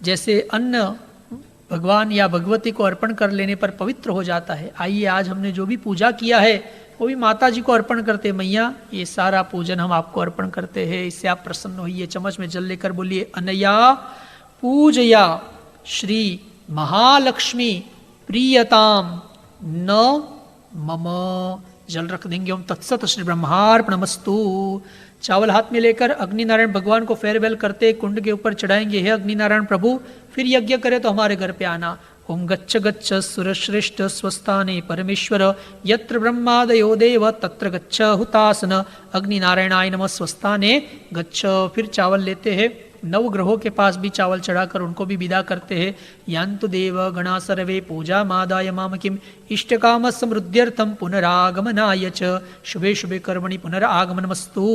जैसे अन्न भगवान या भगवती को अर्पण कर लेने पर पवित्र हो जाता है, आइए आज हमने जो भी पूजा किया है वो भी माता जी को अर्पण करते हैं। मैया, ये सारा पूजन हम आपको अर्पण करते हैं, इससे आप प्रसन्न होइए। चम्मच में जल लेकर बोलिए, अनया पूजया श्री महालक्ष्मी प्रियताम न मम जल रख देंगे। ओम तत्सत श्री ब्रह्मार्पणमस्तु। चावल हाथ में लेकर अग्नि नारायण भगवान को फेयरवेल करते कुंड के ऊपर चढ़ाएंगे। हे अग्नि नारायण प्रभु, फिर यज्ञ करे तो हमारे घर पे आना। ओम गच्छ गच्छ सुरश्रेष्ठ स्वस्थाने परमेश्वर, यत्र ब्रह्मादयो देव तत्र गच्छ हुतासन। अग्नि नारायणाय नमः स्वस्थाने गच्छ। फिर चावल लेते हैं, नव ग्रहों के पास भी चावल चढ़ाकर उनको भी विदा करते हैं। यान्तु देव गणा सर्वे पूजा मादाय माम किम, इष्ट काम समृद्ध्यर्थम पुनरागमनाय च। शुभे शुभे कर्मणि पुनरागमनमस्तु।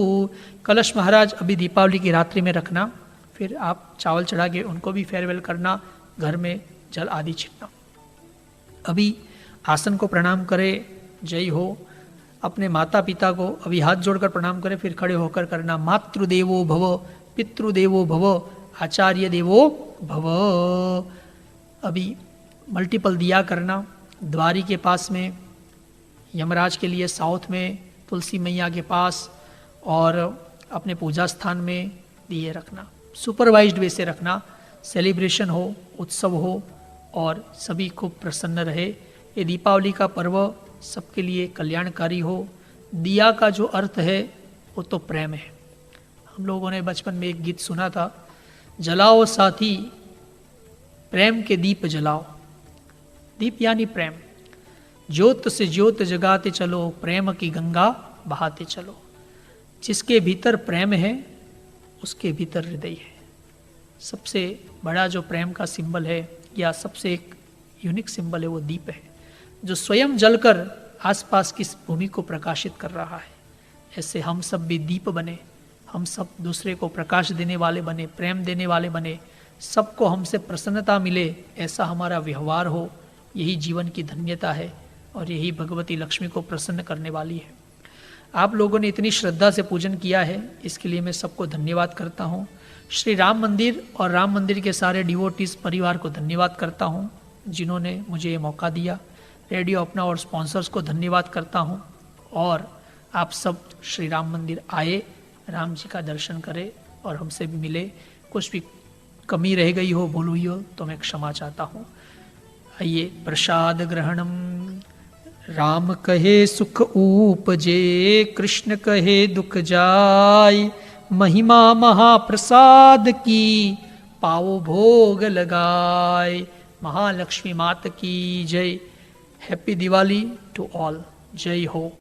कलश महाराज अभी दीपावली की रात्रि में रखना, फिर आप चावल चढ़ा के उनको भी फेयरवेल करना, घर में जल आदि छिड़कना। अभी आसन को प्रणाम करें, जय हो। अपने माता पिता को अभी हाथ जोड़कर प्रणाम करें, फिर खड़े होकर करना। मातृदेवो भव, पितृदेवो भव, आचार्य देवो भव। अभी मल्टीपल दिया करना। द्वारी के पास में, यमराज के लिए साउथ में, तुलसी मैया के पास, और अपने पूजा स्थान में दिए रखना। सुपरवाइज्ड वे से रखना, सेलिब्रेशन हो, उत्सव हो और सभी खूब प्रसन्न रहे। ये दीपावली का पर्व सबके लिए कल्याणकारी हो। दिया का जो अर्थ है वो तो प्रेम है। हम लोगों ने बचपन में एक गीत सुना था, जलाओ साथी प्रेम के दीप जलाओ। दीप यानी प्रेम। ज्योत से ज्योत जगाते चलो, प्रेम की गंगा बहाते चलो। जिसके भीतर प्रेम है उसके भीतर हृदय है। सबसे बड़ा जो प्रेम का सिंबल है या सबसे एक यूनिक सिंबल है वो दीप है, जो स्वयं जलकर आसपास की भूमि को प्रकाशित कर रहा है। ऐसे हम सब भी दीप बने, हम सब दूसरे को प्रकाश देने वाले बने, प्रेम देने वाले बने, सबको हमसे प्रसन्नता मिले, ऐसा हमारा व्यवहार हो। यही जीवन की धन्यता है और यही भगवती लक्ष्मी को प्रसन्न करने वाली है। आप लोगों ने इतनी श्रद्धा से पूजन किया है, इसके लिए मैं सबको धन्यवाद करता हूँ। श्री राम मंदिर और राम मंदिर के सारे डिवोटीज परिवार को धन्यवाद करता हूँ जिन्होंने मुझे ये मौका दिया। रेडियो अपना और स्पॉन्सर्स को धन्यवाद करता हूँ। और आप सब श्री राम मंदिर आए, राम जी का दर्शन करें और हमसे भी मिले। कुछ भी कमी रह गई हो, भूल हुई हो तो मैं क्षमा चाहता हूँ। आइए प्रसाद ग्रहणम। राम कहे सुख उपजे, कृष्ण कहे दुख जाय। महिमा महाप्रसाद की, पाओ भोग लगाए। महालक्ष्मी माता की जय। Happy Diwali to all. जय हो।